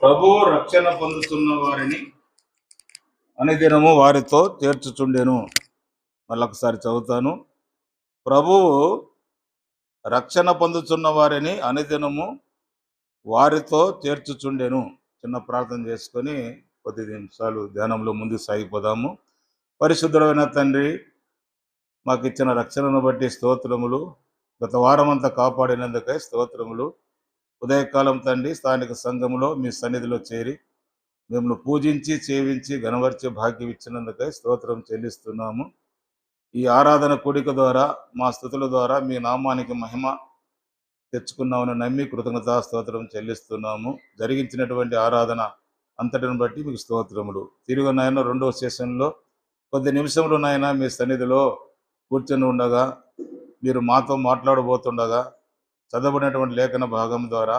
ప్రభువు రక్షణ పొందుతున్న వారిని అనుదినము వారితో చేర్చుచుండెను. మళ్ళొకసారి చదువుతాను. ప్రభువు రక్షణ పొందుతున్న వారిని అనుదినము వారితో చేర్చుచుండెను. చిన్న ప్రార్థన చేసుకొని కొద్ది నిమిషాలు ధ్యానంలో ముందుకు సాగిపోదాము. పరిశుద్ధమైన తండ్రి, మాకు ఇచ్చిన రక్షణను బట్టి స్తోత్రములు. గత వారమంతా కాపాడినందుకై స్తోత్రములు. ఉదయకాలం తండ్రి, స్థానిక సంఘములో మీ సన్నిధిలో చేరి మిమ్మల్ని పూజించి సేవించి గణవర్చే భాగ్యం ఇచ్చినందుకై స్తోత్రం చెల్లిస్తున్నాము. ఈ ఆరాధన కూడిక ద్వారా మా స్తుతుల ద్వారా మీ నామానికి మహిమ తెచ్చుకున్నామని నమ్మి కృతజ్ఞతా స్తోత్రం చెల్లిస్తున్నాము. జరిగించినటువంటి ఆరాధన అంతటిని బట్టి మీకు స్తోత్రములు. తిరిగి నాయన రెండవ సెషన్లో కొద్ది నిమిషంలో నాయన మీ సన్నిధిలో కూర్చొని ఉండగా మీరు మాతో మాట్లాడబోతుండగా చదవబడినటువంటి లేఖన భాగం ద్వారా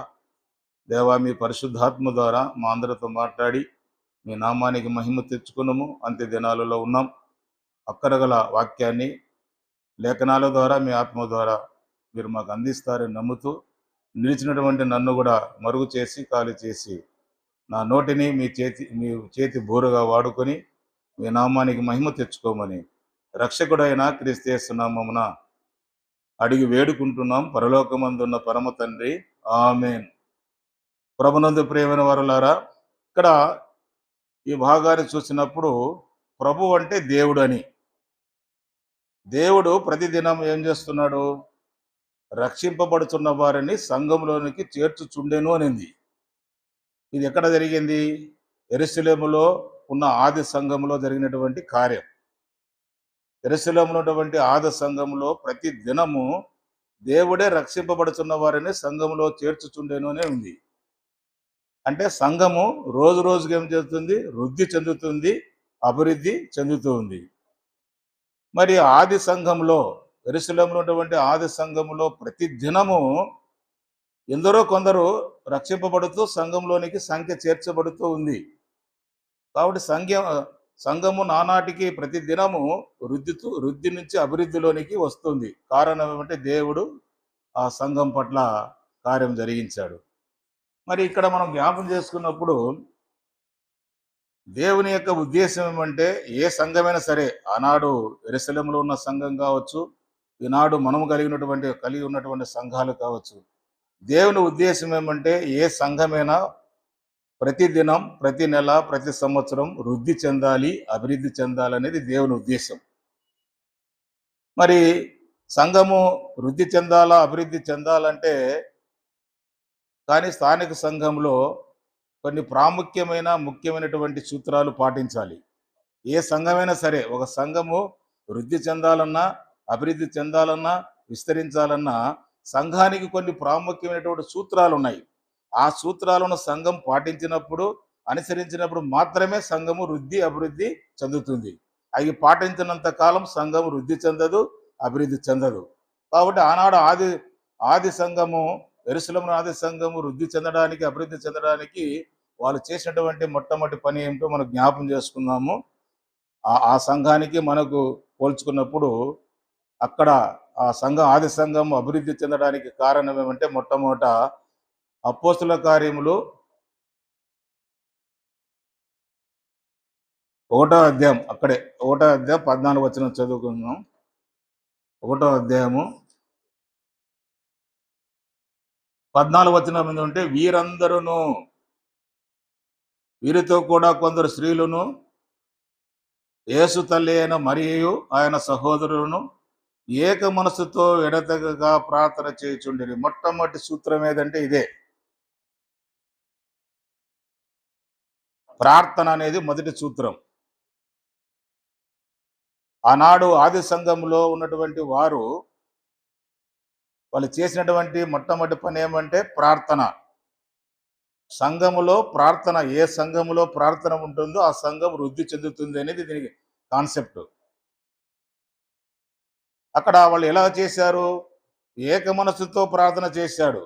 దేవా మీ పరిశుద్ధాత్మ ద్వారా మా అందరితో మాట్లాడి మీ నామానికి మహిమ తెచ్చుకున్నాము. అంత్య దినాలలో ఉన్నాం. అక్కరగల వాక్యాన్ని లేఖనాల ద్వారా మీ ఆత్మ ద్వారా మీరు మాకు అందిస్తారని నమ్ముతూ నిలిచినటువంటి నన్ను కూడా మరుగు చేసి ఖాళీ చేసి నా నోటిని మీ చేతి బోరుగా వాడుకొని మీ నామానికి మహిమ తెచ్చుకోమని రక్షకుడైన క్రీస్తు యేసు నామమున అడిగి వేడుకుంటున్నాం పరలోకమందున్న పరమ తండ్రి, ఆమేన్. ప్రభునందు ప్రియమైన వారులారా, ఇక్కడ ఈ భాగాన్ని చూసినప్పుడు ప్రభు అంటే దేవుడు అని, దేవుడు ప్రతిదినం ఏం చేస్తున్నాడు? రక్షింపబడుతున్న వారిని సంఘంలోనికి చేర్చుచుండెను అనింది. ఇది ఎక్కడ జరిగింది? యెరూషలేములో ఉన్న ఆది సంఘంలో జరిగినటువంటి కార్యం. యెరూషలేములో ఉన్నటువంటి ఆది సంఘంలో ప్రతి దినము దేవుడే రక్షింపబడుతున్న వారిని సంఘంలో చేర్చుచుండెను అనే ఉంది. అంటే సంఘము రోజు రోజుకి ఏం చేస్తుంది? వృద్ధి చెందుతుంది, అభివృద్ధి చెందుతూ ఉంది. మరి ఆది సంఘంలో, యెరూషలేములో ఉన్నటువంటి ఆది సంఘములో ప్రతి దినము ఎందరో కొందరు రక్షింపబడుతూ సంఘంలోనికి సంఖ్య చేర్చబడుతూ ఉంది. కాబట్టి సంఘము నానాటికి ప్రతి దినము వృద్ధి నుంచి అభివృద్ధిలోనికి వస్తుంది. కారణం ఏమంటే దేవుడు ఆ సంఘం పట్ల కార్యం జరిగించాడు. మరి ఇక్కడ మనం జ్ఞాపం చేసుకున్నప్పుడు దేవుని యొక్క ఉద్దేశం ఏమంటే, ఏ సంఘమైనా సరే, ఆనాడు యెరూషలేములో ఉన్న సంఘం కావచ్చు, ఈనాడు మనము కలిగి ఉన్నటువంటి సంఘాలు కావచ్చు, దేవుని ఉద్దేశం ఏమంటే ఏ సంఘమైనా ప్రతి దినం, ప్రతి నెల, ప్రతి సంవత్సరం వృద్ధి చెందాలి, అభివృద్ధి చెందాలి అనేది దేవుని ఉద్దేశం. మరి సంఘము వృద్ధి చెందాలా, అభివృద్ధి చెందాలంటే కానీ స్థానిక సంఘంలో కొన్ని ముఖ్యమైనటువంటి సూత్రాలు పాటించాలి. ఏ సంఘమైనా సరే, ఒక సంఘము వృద్ధి చెందాలన్నా, అభివృద్ధి చెందాలన్నా, విస్తరించాలన్నా సంఘానికి కొన్ని ప్రాముఖ్యమైనటువంటి సూత్రాలు ఉన్నాయి. ఆ సూత్రాలను సంఘం పాటించినప్పుడు, అనుసరించినప్పుడు మాత్రమే సంఘము వృద్ధి, అభివృద్ధి చెందుతుంది. అవి పాటించినంత కాలం సంఘం వృద్ధి చెందదు, అభివృద్ధి చెందదు. కాబట్టి ఆనాడు ఆది సంఘము, యెరూషలేము ఆది సంఘము వృద్ధి చెందడానికి, అభివృద్ధి చెందడానికి వాళ్ళు చేసినటువంటి మొట్టమొదటి పని ఏమిటో మనం జ్ఞాపం చేసుకున్నాము. ఆ సంఘానికి మనకు పోల్చుకున్నప్పుడు అక్కడ ఆది సంఘం అభివృద్ధి చెందడానికి కారణం ఏమంటే, మొట్టమొదట అపోస్తుల కార్యములు 1వ అధ్యాయం, అక్కడే 1వ అధ్యాయం 14 వచనం చదువుకుందాం. 1వ అధ్యాయము 14 వచనం మీద ఉంటే, వీరితో కూడా కొందరు స్త్రీలను, యేసు తల్లి అయిన మరియయు ఆయన సహోదరులను ఏక మనసుతో ఎడతెగక ప్రార్థన చేయుచుండిరి. మొట్టమొదటి సూత్రం ఏదంటే ఇదే. ప్రార్థన అనేది మొదటి సూత్రం. ఆనాడు ఆది సంఘంలో ఉన్నటువంటి వాళ్ళు చేసినటువంటి మొట్టమొదటి పని ఏమంటే ప్రార్థన. సంఘములో ప్రార్థన, ఏ సంఘములో ప్రార్థన ఉంటుందో ఆ సంఘం వృద్ధి చెందుతుంది అనేది దీనికి కాన్సెప్ట్. అక్కడ వాళ్ళు ఎలా చేశారు? ఏక మనసుతో ప్రార్థన చేశాడు.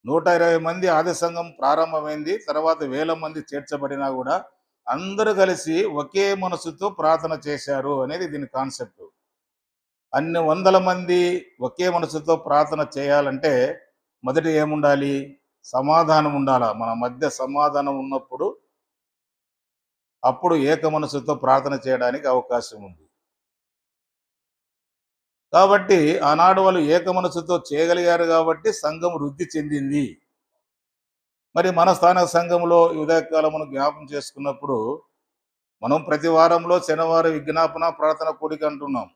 120 మంది ఆది సంఘం ప్రారంభమైంది. తర్వాత 1000 మంది చేర్చబడినా కూడా అందరూ కలిసి ఒకే మనసుతో ప్రార్థన చేశారు అనేది దీని కాన్సెప్ట్. అన్ని 100 మంది ఒకే మనసుతో ప్రార్థన చేయాలంటే మొదటి ఏముండాలి? సమాధానం ఉండాలా. మన మధ్య సమాధానం ఉన్నప్పుడు అప్పుడు ఏక మనసుతో ప్రార్థన చేయడానికి అవకాశం ఉంది. కాబట్టి ఆనాడు వాళ్ళు ఏక మనసుతో చేయగలిగారు కాబట్టి సంఘం వృద్ధి చెందింది. మరి మన స్థానిక సంఘంలో ఈ ఉదయకాలం మనం జ్ఞాపం చేసుకున్నప్పుడు మనం ప్రతి వారంలో శనివారం విజ్ఞాపన ప్రార్థన కూడిక అంటున్నాం.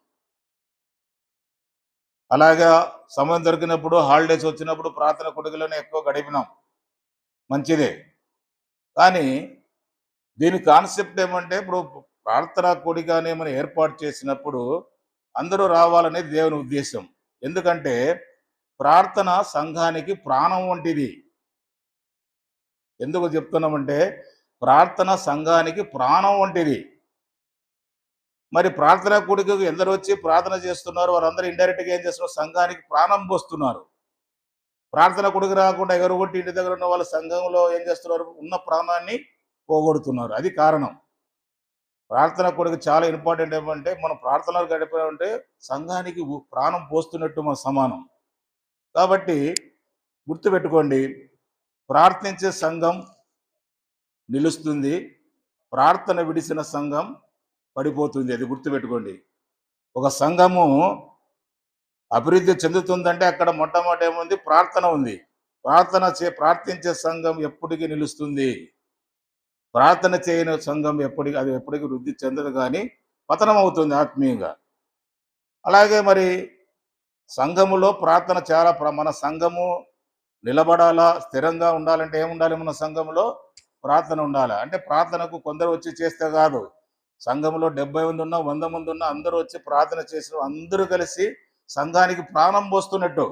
అలాగా సమయం దొరికినప్పుడు హాలిడేస్ వచ్చినప్పుడు ప్రార్థన కూడికలోనే ఎక్కువ గడిపినాం. మంచిదే. కానీ దీని కాన్సెప్ట్ ఏమంటే ఇప్పుడు ప్రార్థనా కూడిక అని మనం ఏర్పాటు చేసినప్పుడు అందరూ రావాలనేది దేవుని ఉద్దేశం. ఎందుకంటే ప్రార్థన సంఘానికి ప్రాణం వంటిది. ఎందుకు చెప్తున్నామంటే ప్రార్థన సంఘానికి ప్రాణం వంటిది. మరి ప్రార్థనా కూడికకు ఎందరు వచ్చి ప్రార్థన చేస్తున్నారు, వారందరూ ఇండైరెక్ట్గా ఏం చేస్తున్నారు, సంఘానికి ప్రాణం పోస్తున్నారు. ప్రార్థన కూడిక రాకుండా ఎగరగొట్టి ఇంటి దగ్గర ఉన్న వాళ్ళ సంఘంలో ఏం చేస్తున్నారు, ఉన్న ప్రాణాన్ని పోగొడుతున్నారు. అది కారణం. ప్రార్థన కూడిక చాలా ఇంపార్టెంట్. ఏమంటే మనం ప్రార్థనలు గడిపామంటే సంఘానికి ప్రాణం పోస్తున్నట్టు మన సమానం. కాబట్టి గుర్తుపెట్టుకోండి, ప్రార్థించే సంఘం నిలుస్తుంది, ప్రార్థన విడిసిన సంఘం పడిపోతుంది. అది గుర్తుపెట్టుకోండి. ఒక సంఘము అభివృద్ధి చెందుతుందంటే అక్కడ మొట్టమొదటి ఏముంది, ప్రార్థన ఉంది. ప్రార్థించే సంఘం ఎప్పటికీ నిలుస్తుంది. ప్రార్థన చేయని సంఘం ఎప్పటికీ వృద్ధి చెందదు, కానీ పతనం అవుతుంది ఆత్మీయంగా. అలాగే మరి సంఘములో ప్రార్థన చాలా మన సంఘము నిలబడాలా, స్థిరంగా ఉండాలంటే ఏముండాలి, మన సంఘంలో ప్రార్థన ఉండాలి. అంటే ప్రార్థనకు కొందరు వచ్చి చేస్తే కాదు, సంఘంలో 70 మంది ఉన్నా 100 మంది ఉన్నా అందరూ వచ్చి ప్రార్థన చేసిన అందరూ కలిసి సంఘానికి ప్రాణం పోస్తున్నట్టు.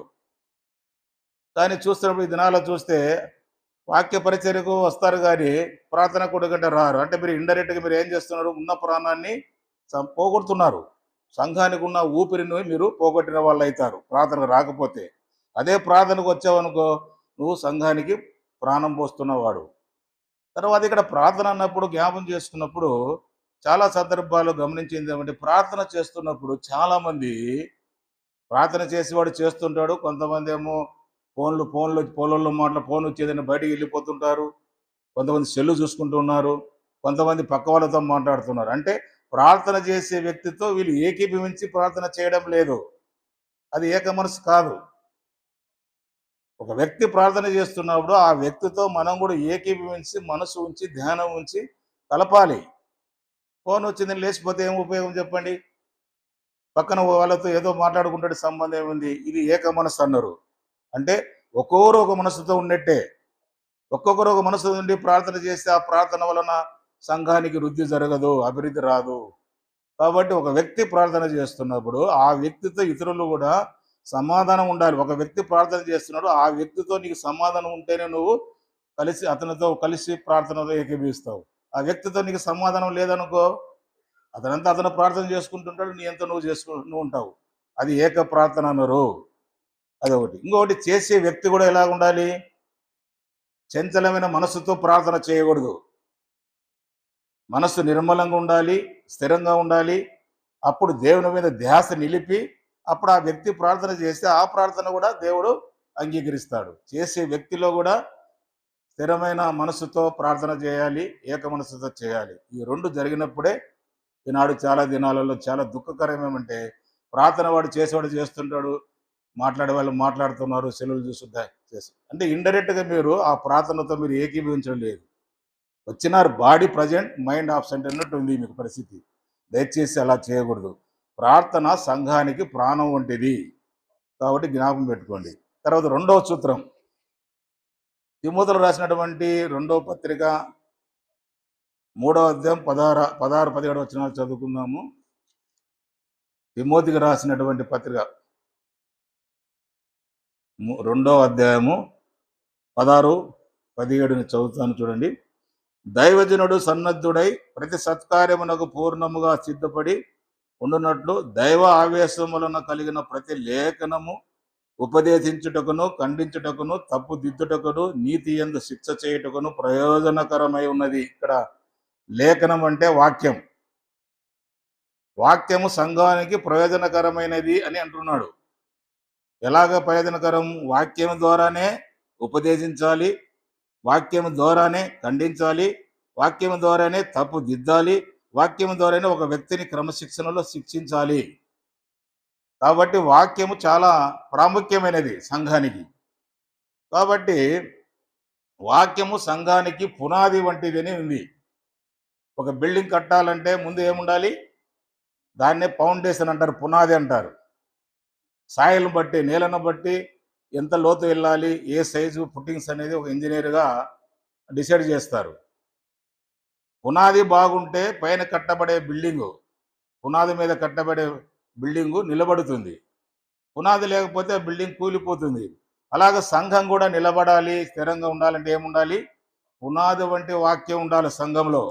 కానీ చూస్తున్నప్పుడు ఈ దినాల్లో చూస్తే వాక్య పరిచర్యకు వస్తారు కానీ ప్రార్థన కూడికంటే రారు. అంటే మీరు ఇండైరెక్ట్గా మీరు ఏం చేస్తున్నారు, ఉన్న ప్రాణాన్ని పోగొడుతున్నారు. సంఘానికి ఉన్న ఊపిరిని మీరు పోగొట్టిన వాళ్ళు అవుతారు ప్రార్థనకు రాకపోతే. అదే ప్రార్థనకు వచ్చావనుకో, నువ్వు సంఘానికి ప్రాణం పోస్తున్నవాడు. తర్వాత ఇక్కడ ప్రార్థన అన్నప్పుడు జ్ఞాపం చేసుకున్నప్పుడు చాలా సందర్భాలు గమనించింది ఏమంటే, ప్రార్థన చేస్తున్నప్పుడు చాలామంది ప్రార్థన చేసేవాడు చేస్తుంటాడు, కొంతమంది ఏమో ఫోన్లో ఫోన్ వచ్చేదని బయటికి వెళ్ళిపోతుంటారు, కొంతమంది సెల్లు చూసుకుంటున్నారు, కొంతమంది పక్క వాళ్ళతో మాట్లాడుతున్నారు. అంటే ప్రార్థన చేసే వ్యక్తితో వీళ్ళు ఏకీభవించి ప్రార్థన చేయడం లేదు. అది ఏక మనసు కాదు. ఒక వ్యక్తి ప్రార్థన చేస్తున్నప్పుడు ఆ వ్యక్తితో మనం కూడా ఏకీభవించి మనసు ఉంచి ధ్యానం ఉంచి కలపాలి. ఫోన్ వచ్చిందని లేచిపోతే ఏం ఉపయోగం చెప్పండి? పక్కన వాళ్ళతో ఏదో మాట్లాడుకుంటే సంబంధం ఏముంది? ఇది ఏక మనసు అన్నారు. అంటే ఒక్కొక్కరు ఒక మనసుతో ఉన్నట్టే. ఒక్కొక్కరు ఒక మనసు నుండి ప్రార్థన చేస్తే ఆ ప్రార్థన వలన సంఘానికి వృద్ధి జరగదు, అభివృద్ధి రాదు. కాబట్టి ఒక వ్యక్తి ప్రార్థన చేస్తున్నప్పుడు ఆ వ్యక్తితో ఇతరులు కూడా సమాధానం ఉండాలి. ఒక వ్యక్తి ప్రార్థన చేస్తున్నాడు, ఆ వ్యక్తితో నీకు సమాధానం ఉంటేనే నువ్వు అతనితో కలిసి ప్రార్థనలో ఏకీభవిస్తావు. ఆ వ్యక్తితో నీకు సమాధానం లేదనుకో, అతను ప్రార్థన చేసుకుంటుంటాడు, నీ ఎంత నువ్వు ఉంటావు. అది ఏక ప్రార్థన అన్నారు. అదొకటి. ఇంకొకటి, చేసే వ్యక్తి కూడా ఎలా ఉండాలి, చంచలమైన మనసుతో ప్రార్థన చేయకూడదు. మనస్సు నిర్మలంగా ఉండాలి, స్థిరంగా ఉండాలి. అప్పుడు దేవుని మీద ధ్యాస నిలిపి అప్పుడు ఆ వ్యక్తి ప్రార్థన చేస్తే ఆ ప్రార్థన కూడా దేవుడు అంగీకరిస్తాడు. చేసే వ్యక్తిలో కూడా స్థిరమైన మనసుతో ప్రార్థన చేయాలి, ఏక మనసుతో చేయాలి. ఈ రెండు జరిగినప్పుడే ఈనాడు చాలా దినాలలో చాలా దుఃఖకరం ఏమంటే, ప్రార్థన వాడు చేసేవాడు చేస్తుంటాడు, మాట్లాడే వాళ్ళు మాట్లాడుతున్నారు, సెలవులు చూసుద్దా చేసి, అంటే ఇండైరెక్ట్గా మీరు ఆ ప్రార్థనతో మీరు ఏకీభవించడం లేదు. వచ్చినారు, బాడీ ప్రజెంట్, మైండ్ ఆబ్సెంట్ అన్నట్టు ఉంది మీకు పరిస్థితి. దయచేసి అలా చేయకూడదు. ప్రార్థన సంఘానికి ప్రాణం వంటిది కాబట్టి జ్ఞాపకం పెట్టుకోండి. తర్వాత రెండవ సూత్రం, తిమోతిలో రాసినటువంటి రెండవ పత్రిక 3వ అధ్యాయం 16-17 వచనాలు చదువుకుందాము. తిమోతికి రాసినటువంటి పత్రిక 2వ అధ్యాయము 16-17 చదువుతాను చూడండి. దైవజనుడు సన్నద్ధుడై ప్రతి సత్కార్యమునకు పూర్ణముగా సిద్ధపడి ఉండునట్లు దైవ ఆవేశం వలన కలిగిన ప్రతి లేఖనము ఉపదేశించుటకును, ఖండించుటకును, తప్పు దిద్దుటకును, నీతి యందు శిక్ష చేయుటకును ప్రయోజనకరమై ఉన్నది. ఇక్కడ లేఖనం అంటే వాక్యం. వాక్యము సంఘానికి ప్రయోజనకరమైనది అని అంటున్నాడు. ఎలాగ ప్రయోజనకరం? వాక్యం ద్వారానే ఉపదేశించాలి, వాక్యం ద్వారానే ఖండించాలి, వాక్యం ద్వారానే తప్పు దిద్దాలి, వాక్యం ద్వారానే ఒక వ్యక్తిని క్రమశిక్షణలో శిక్షించాలి. కాబట్టి వాక్యము చాలా ప్రాముఖ్యమైనది సంఘానికి. కాబట్టి వాక్యము సంఘానికి పునాది వంటిదని ఉంది. ఒక బిల్డింగ్ కట్టాలంటే ముందు ఏముండాలి? దాన్నే ఫౌండేషన్ అంటారు, పునాది అంటారు. సాయిల్ని బట్టి, నేలను బట్టి ఎంత లోతు వెళ్ళాలి, ఏ సైజు ఫుట్టింగ్స్ అనేది ఒక ఇంజనీర్గా డిసైడ్ చేస్తారు. పునాది బాగుంటే పైన కట్టబడే బిల్డింగు, పునాది మీద కట్టబడే బిల్డింగు నిలబడుతుంది. పునాది లేకపోతే ఆ బిల్డింగ్ కూలిపోతుంది. అలాగే సంఘం కూడా నిలబడాలి, స్థిరంగా ఉండాలంటే ఏముండాలి? పునాది వంటి వాక్యం ఉండాలి సంఘంలో.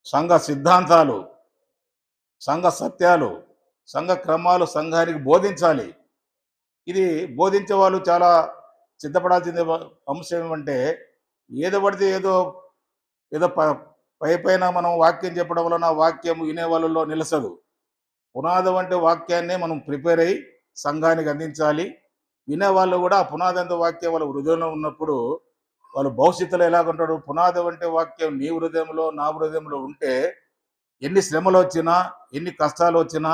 సంఘ సిద్ధాంతాలు, సంఘ సత్యాలు, సంఘ క్రమాలు సంఘానికి బోధించాలి. ఇది బోధించే వాళ్ళు చాలా సిద్ధపడాల్సిన అంశం ఏమంటే, ఏదో పడితే ఏదో ఏదో పై పైన మనం వాక్యం చెప్పడం వలన వాక్యం వినే వాళ్ళలో నిలసదు. పునాది వంటి వాక్యాన్ని మనం ప్రిపేర్ అయ్యి సంఘానికి అందించాలి. వినేవాళ్ళు కూడా ఆ పునాది వాక్యం వాళ్ళ హృదయంలో ఉన్నప్పుడు వాళ్ళు భవిష్యత్తులో ఎలాగుంటాడు? పునాది వంటి వాక్యం నీ హృదయంలో నా హృదయంలో ఉంటే ఎన్ని శ్రమలు వచ్చినా, ఎన్ని కష్టాలు వచ్చినా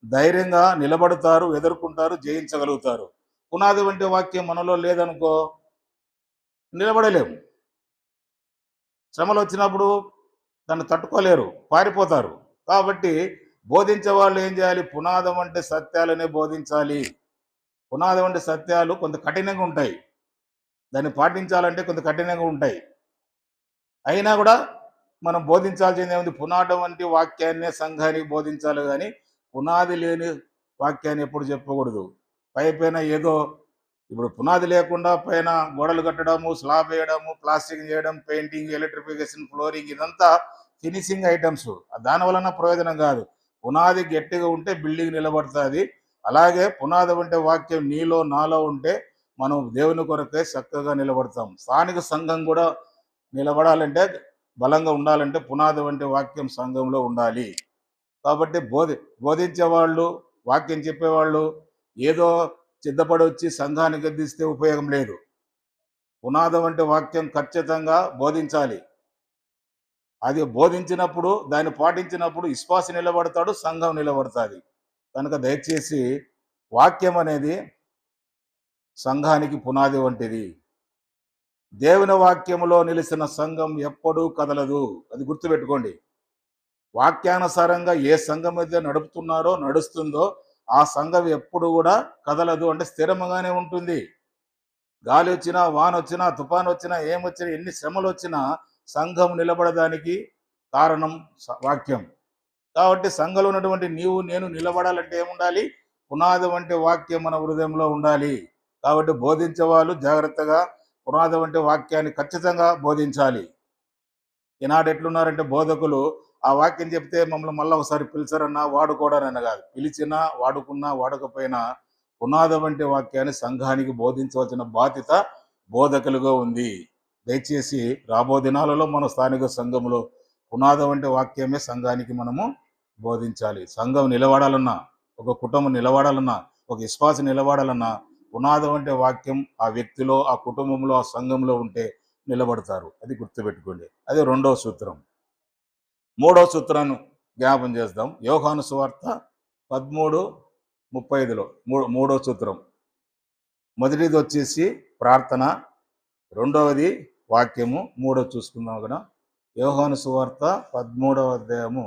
ధైర్యంగా నిలబడతారు, ఎదుర్కొంటారు, జయించగలుగుతారు. పునాది వంటి వాక్యం మనలో లేదనుకో, నిలబడలేము. శ్రమలు వచ్చినప్పుడు దాన్ని తట్టుకోలేరు, పారిపోతారు. కాబట్టి బోధించే వాళ్ళు ఏం చేయాలి? పునాదం వంటి సత్యాలనే బోధించాలి. పునాదం వంటి సత్యాలు కొంత కఠినంగా ఉంటాయి, దాన్ని పాటించాలంటే కొంత కఠినంగా ఉంటాయి. అయినా కూడా మనం బోధించాల్సింది ఏముంది? పునాదం వంటి వాక్యాన్నే సంఘానికి బోధించాలి, కానీ పునాది లేని వాక్యాన్ని ఎప్పుడు చెప్పకూడదు. పైన ఏదో ఇప్పుడు పునాది లేకుండా పైన గోడలు కట్టడము, స్లాబ్ వేయడము, ప్లాస్టింగ్ చేయడం, పెయింటింగ్, ఎలక్ట్రిఫికేషన్, ఫ్లోరింగ్, ఇదంతా ఫినిషింగ్ ఐటమ్స్. దాని వలన ప్రయోజనం కాదు. పునాది గట్టిగా ఉంటే బిల్డింగ్ నిలబడుతుంది. అలాగే పునాది వంటి వాక్యం నీలో నాలో ఉంటే మనం దేవుని కొరకే చక్కగా నిలబడతాం. స్థానిక సంఘం కూడా నిలబడాలంటే, బలంగా ఉండాలంటే పునాది వంటి వాక్యం సంఘంలో ఉండాలి. కాబట్టి బోధించే వాళ్ళు, వాక్యం చెప్పేవాళ్ళు ఏదో సిద్ధపడి వచ్చి సంఘానికి అందిస్తే ఉపయోగం లేదు. పునాది వంటి వాక్యం ఖచ్చితంగా బోధించాలి. అది బోధించినప్పుడు, దాన్ని పాటించినప్పుడు విశ్వాసి నిలబడతాడు, సంఘం నిలబడుతుంది. కనుక దయచేసి వాక్యం అనేది సంఘానికి పునాది వంటిది. దేవుని వాక్యములో నిలిచిన సంఘం ఎప్పుడూ కదలదు. అది గుర్తుపెట్టుకోండి. వాక్యానుసారంగా ఏ సంఘం అయితే నడుస్తుందో ఆ సంఘం ఎప్పుడు కూడా కదలదు, అంటే స్థిరంగానే ఉంటుంది. గాలి వచ్చినా, వాన వచ్చినా, తుఫాను వచ్చినా, ఏమొచ్చినా, ఎన్ని శ్రమలు వచ్చినా సంఘం నిలబడడానికి కారణం వాక్యం. కాబట్టి సంఘంలో ఉన్నటువంటి నీవు నేను నిలబడాలంటే ఏముండాలి? పునాది వంటి వాక్యం మన హృదయంలో ఉండాలి. కాబట్టి బోధించే వాళ్ళు జాగ్రత్తగా పునాది వంటి వాక్యాన్ని ఖచ్చితంగా బోధించాలి. ఈనాడు ఎట్లున్నారంటే బోధకులు ఆ వాక్యం చెప్తే మమ్మల్ని మళ్ళీ ఒకసారి పిలిచారన్నా, వాడుకోవడానన్నా కాదు. పిలిచినా, వాడుకున్నా, వాడకపోయినా పునాది వంటి వాక్యాన్ని సంఘానికి బోధించవలసిన బాధ్యత బోధకులుగా ఉంది. దయచేసి రాబో దినాలలో మన స్థానిక సంఘంలో పునాది వంటి వాక్యమే సంఘానికి మనము బోధించాలి. సంఘం నిలబడాలన్నా, ఒక కుటుంబం నిలబడాలన్నా, ఒక విశ్వాస నిలబడాలన్నా పునాది వంటి వాక్యం ఆ వ్యక్తిలో, ఆ కుటుంబంలో, ఆ సంఘంలో ఉంటే నిలబడతారు. అది గుర్తుపెట్టుకోండి. అది రెండవ సూత్రం. మూడవ సూత్రాన్ని జ్ఞాపం చేద్దాం. యోహాను సువార్త 13:35లో మూడవ సూత్రం. మొదటిది వచ్చేసి ప్రార్థన, రెండవది వాక్యము, మూడో చూసుకుందాం కదా. యోహాను సువార్త 13వ అధ్యాయము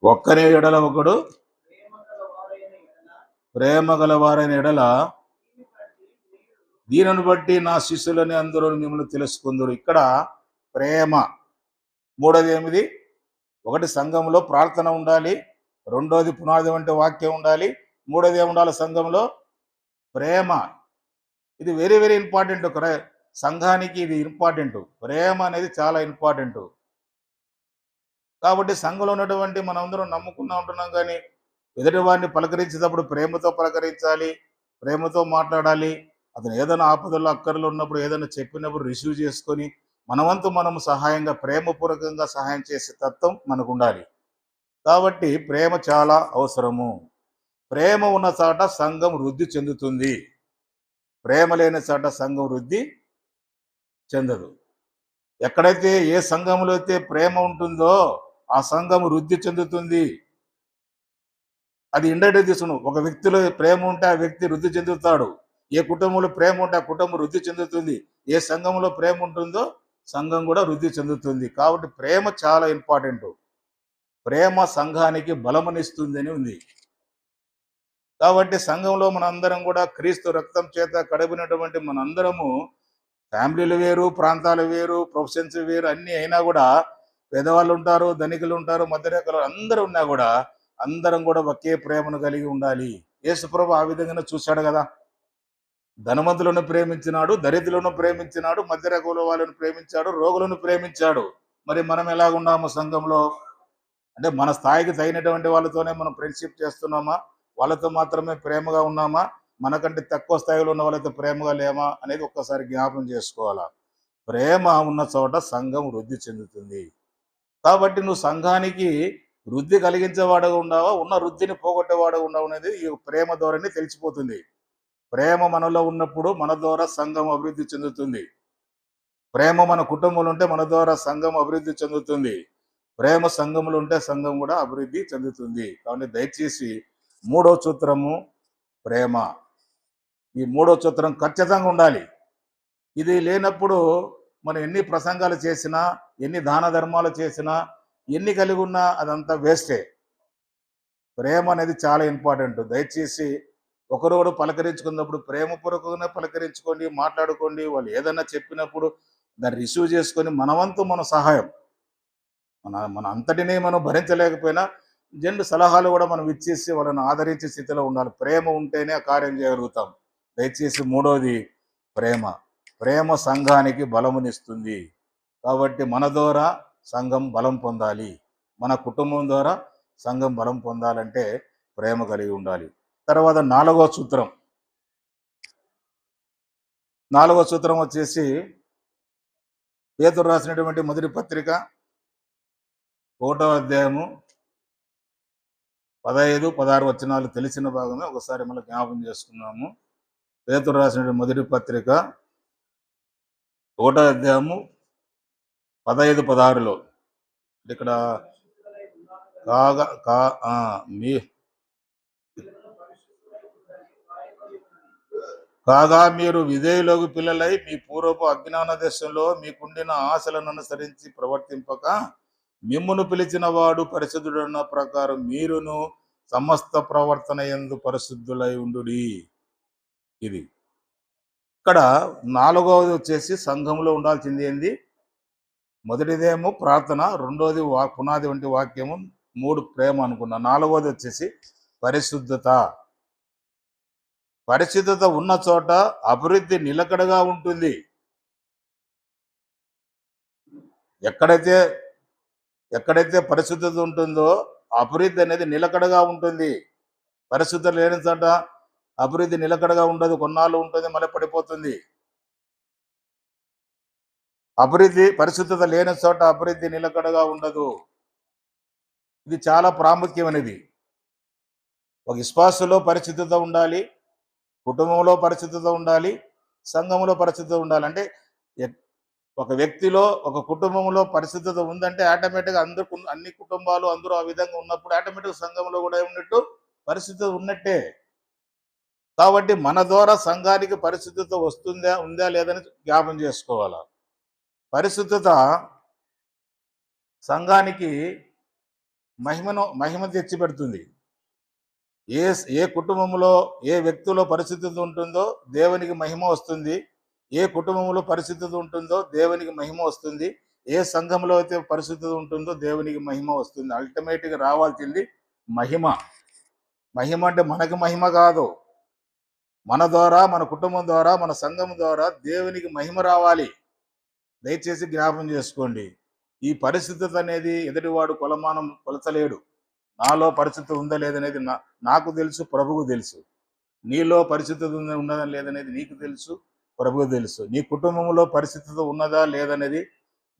1 ఎడల ఒకడు ప్రేమ గలవారైన ఎడల దీనిని బట్టి నా శిష్యులని అందరూ మిమ్మల్ని తెలుసుకుందరు. ఇక్కడ ప్రేమ. మూడోది ఏమిది? ఒకటి సంఘంలో ప్రార్థన ఉండాలి, రెండోది పునాది వంటి వాక్యం ఉండాలి, మూడోది ఏముండాలి? సంఘంలో ప్రేమ. ఇది వెరీ వెరీ ఇంపార్టెంట్. సంఘానికి ఇది ఇంపార్టెంట్. ప్రేమ అనేది చాలా ఇంపార్టెంట్. కాబట్టి సంఘంలో ఉన్నటువంటి మనందరం నమ్ముకున్నా ఉంటున్నాం, కానీ ఎదుటి వారిని పలకరించేటప్పుడు ప్రేమతో పలకరించాలి, ప్రేమతో మాట్లాడాలి. అతను ఏదైనా ఆపదల్లో, అక్కర్లో ఉన్నప్పుడు ఏదైనా చెప్పినప్పుడు రిసీవ్ చేసుకొని మనవంతు మనం సహాయంగా, ప్రేమపూర్వకంగా సహాయం చేసే తత్వం మనకు ఉండాలి. కాబట్టి ప్రేమ చాలా అవసరము. ప్రేమ ఉన్న చోట సంఘం వృద్ధి చెందుతుంది. ప్రేమ లేని చోట సంఘం వృద్ధి చెందదు. ఎక్కడైతే ఏ సంఘంలో అయితే ప్రేమ ఉంటుందో ఆ సంఘం వృద్ధి చెందుతుంది. అది ఇండైరెక్ట్ తీసుకును. ఒక వ్యక్తిలో ప్రేమ ఉంటే ఆ వ్యక్తి వృద్ధి చెందుతాడు. ఏ కుటుంబంలో ప్రేమ ఉంటే ఆ కుటుంబం వృద్ధి చెందుతుంది. ఏ సంఘంలో ప్రేమ ఉంటుందో సంఘం కూడా వృద్ధి చెందుతుంది. కాబట్టి ప్రేమ చాలా ఇంపార్టెంట్. ప్రేమ సంఘానికి బలమునిస్తుందని ఉంది. కాబట్టి సంఘంలో మనందరం కూడా క్రీస్తు రక్తం చేత కడిగినటువంటి మనందరము ఫ్యామిలీలు వేరు, ప్రాంతాలు వేరు, ప్రొఫెషన్స్ వేరు, అన్ని అయినా కూడా పేదవాళ్ళు ఉంటారు, ధనికులు ఉంటారు, మధ్యరేఖలు అందరూ ఉన్నా కూడా అందరం కూడా ఒకే ప్రేమను కలిగి ఉండాలి. యేసుప్రభు ఆ విధంగానే చూశాడు కదా. ధనవంతులను ప్రేమించినాడు, దరిద్రులను ప్రేమించినాడు, మధ్యరకుల వాళ్ళను ప్రేమించాడు, రోగులను ప్రేమించాడు. మరి మనం ఎలాగున్నాము సంఘంలో? అంటే మన స్థాయికి తగినటువంటి వాళ్ళతోనే మనం ఫ్రెండ్షిప్ చేస్తున్నామా? వాళ్ళతో మాత్రమే ప్రేమగా ఉన్నామా? మనకంటే తక్కువ స్థాయిలో ఉన్న వాళ్ళతో ప్రేమగా లేమా అనేది ఒక్కసారి జ్ఞాపం చేసుకోవాలా. ప్రేమ ఉన్న చోట సంఘం వృద్ధి చెందుతుంది. కాబట్టి నువ్వు సంఘానికి వృద్ధి కలిగించేవాడుగా ఉన్నావా, ఉన్న వృద్ధిని పోగొట్టేవాడుగా ఉన్నావు అనేది ఈ ప్రేమ ద్వారానే తెలిసిపోతుంది. ప్రేమ మనలో ఉన్నప్పుడు మన ద్వారా సంఘం అభివృద్ధి చెందుతుంది. ప్రేమ మన కుటుంబంలో ఉంటే మన ద్వారా సంఘం అభివృద్ధి చెందుతుంది. ప్రేమ సంఘములు ఉంటే సంఘం కూడా అభివృద్ధి చెందుతుంది. కాబట్టి దయచేసి 3వ సూత్రము ప్రేమ. ఈ 3వ సూత్రం ఖచ్చితంగా ఉండాలి. ఇది లేనప్పుడు మనం ఎన్ని ప్రసంగాలు చేసినా, ఎన్ని దాన ధర్మాలు చేసినా, ఎన్ని కలిగి ఉన్నా అదంతా వేస్టే. ప్రేమ అనేది చాలా ఇంపార్టెంట్. దయచేసి ఒకరోడు పలకరించుకున్నప్పుడు ప్రేమపూర్వకంగా పలకరించుకోండి, మాట్లాడుకోండి. వాళ్ళు ఏదన్నా చెప్పినప్పుడు దాన్ని రిసీవ్ చేసుకొని మనవంతు మన సహాయం, మన అంతటినీ మనం భరించలేకపోయినా జండు సలహాలు కూడా మనం ఇచ్చేసి వాళ్ళని ఆదరించే స్థితిలో ఉండాలి. ప్రేమ ఉంటేనే ఆ కార్యం చేయగలుగుతాం. దయచేసి 3వది ప్రేమ. ప్రేమ సంఘానికి బలమునిస్తుంది. కాబట్టి మన ద్వారా సంఘం బలం పొందాలి. మన కుటుంబం ద్వారా సంఘం బలం పొందాలంటే ప్రేమ కలిగి ఉండాలి. తర్వాత 4వ సూత్రం. 4వ సూత్రం వచ్చేసి పేతురు రాసినటువంటి మొదటి పత్రిక 1వ అధ్యాయము 15, 16 వచనాలు తెలిసిన భాగమే ఒకసారి మళ్ళీ జ్ఞాపకం చేసుకున్నాము. పేతురు రాసిన మొదటి పత్రిక 1వ అధ్యాయము 15, 16లో ఇక్కడ కాగా మీరు విధేయులకు పిల్లలై మీ పూర్వపు అజ్ఞాన దేశంలో మీకుండిన ఆశలను అనుసరించి ప్రవర్తింపక మిమ్మును పిలిచిన వాడు పరిశుద్ధుడన్న ప్రకారం మీరును సమస్త ప్రవర్తన యందు పరిశుద్ధులై ఉండుడి. ఇది ఇక్కడ 4వది వచ్చేసి సంఘంలో ఉండాల్సింది ఏంది? మొదటిదేమో ప్రార్థన, 2వది పునాది వంటి వాక్యము, 3 ప్రేమ అనుకున్నా. 4వది వచ్చేసి పరిశుద్ధత. పరిశుద్ధత ఉన్న చోట అభివృద్ధి నిలకడగా ఉంటుంది. ఎక్కడైతే పరిశుద్ధత ఉంటుందో అభివృద్ధి అనేది నిలకడగా ఉంటుంది. పరిశుద్ధత లేని చోట అభివృద్ధి నిలకడగా ఉండదు, కొన్నాళ్ళు ఉంటుంది, మళ్ళీ పడిపోతుంది. పరిశుద్ధత లేని చోట అభివృద్ధి నిలకడగా ఉండదు. ఇది చాలా ప్రాముఖ్యమైనది. ఒక విశ్వాసంలో పరిశుద్ధత ఉండాలి, కుటుంబంలో పరిశుద్ధత ఉండాలి, సంఘంలో పరిశుద్ధత ఉండాలి. అంటే ఒక వ్యక్తిలో, ఒక కుటుంబంలో పరిశుద్ధత ఉందంటే ఆటోమేటిక్గా అన్ని కుటుంబాలు అందరూ ఆ విధంగా ఉన్నప్పుడు ఆటోమేటిక్గా సంఘంలో కూడా ఉన్నట్టు పరిశుద్ధత ఉన్నట్టే. కాబట్టి మన ద్వారా సంఘానికి పరిశుద్ధత ఉందా లేదని జ్ఞాపం చేసుకోవాలా. పరిశుద్ధత సంఘానికి మహిమ తెచ్చిపెడుతుంది. ఏ కుటుంబంలో ఏ వ్యక్తిలో పరిశుద్ధత ఉంటుందో దేవునికి మహిమ వస్తుంది. ఏ కుటుంబంలో పరిశుద్ధత ఉంటుందో దేవునికి మహిమ వస్తుంది. ఏ సంఘంలో అయితే పరిశుద్ధత ఉంటుందో దేవునికి మహిమ వస్తుంది. అల్టిమేట్గా రావాల్సింది మహిమ. మహిమ అంటే మనకి మహిమ కాదు, మన ద్వారా, మన కుటుంబం ద్వారా, మన సంఘం ద్వారా దేవునికి మహిమ రావాలి. దయచేసి జ్ఞాపం చేసుకోండి. ఈ పరిశుద్ధత అనేది ఎదుటివాడు కొలచలేడు. నాలో పరిశుద్ధత ఉందా లేదనేది నాకు తెలుసు, ప్రభువుకు తెలుసు. నీలో పరిశుద్ధత ఉన్నదా లేదనేది నీకు తెలుసు, ప్రభువు తెలుసు. నీ కుటుంబంలో పరిశుద్ధత ఉన్నదా లేదనేది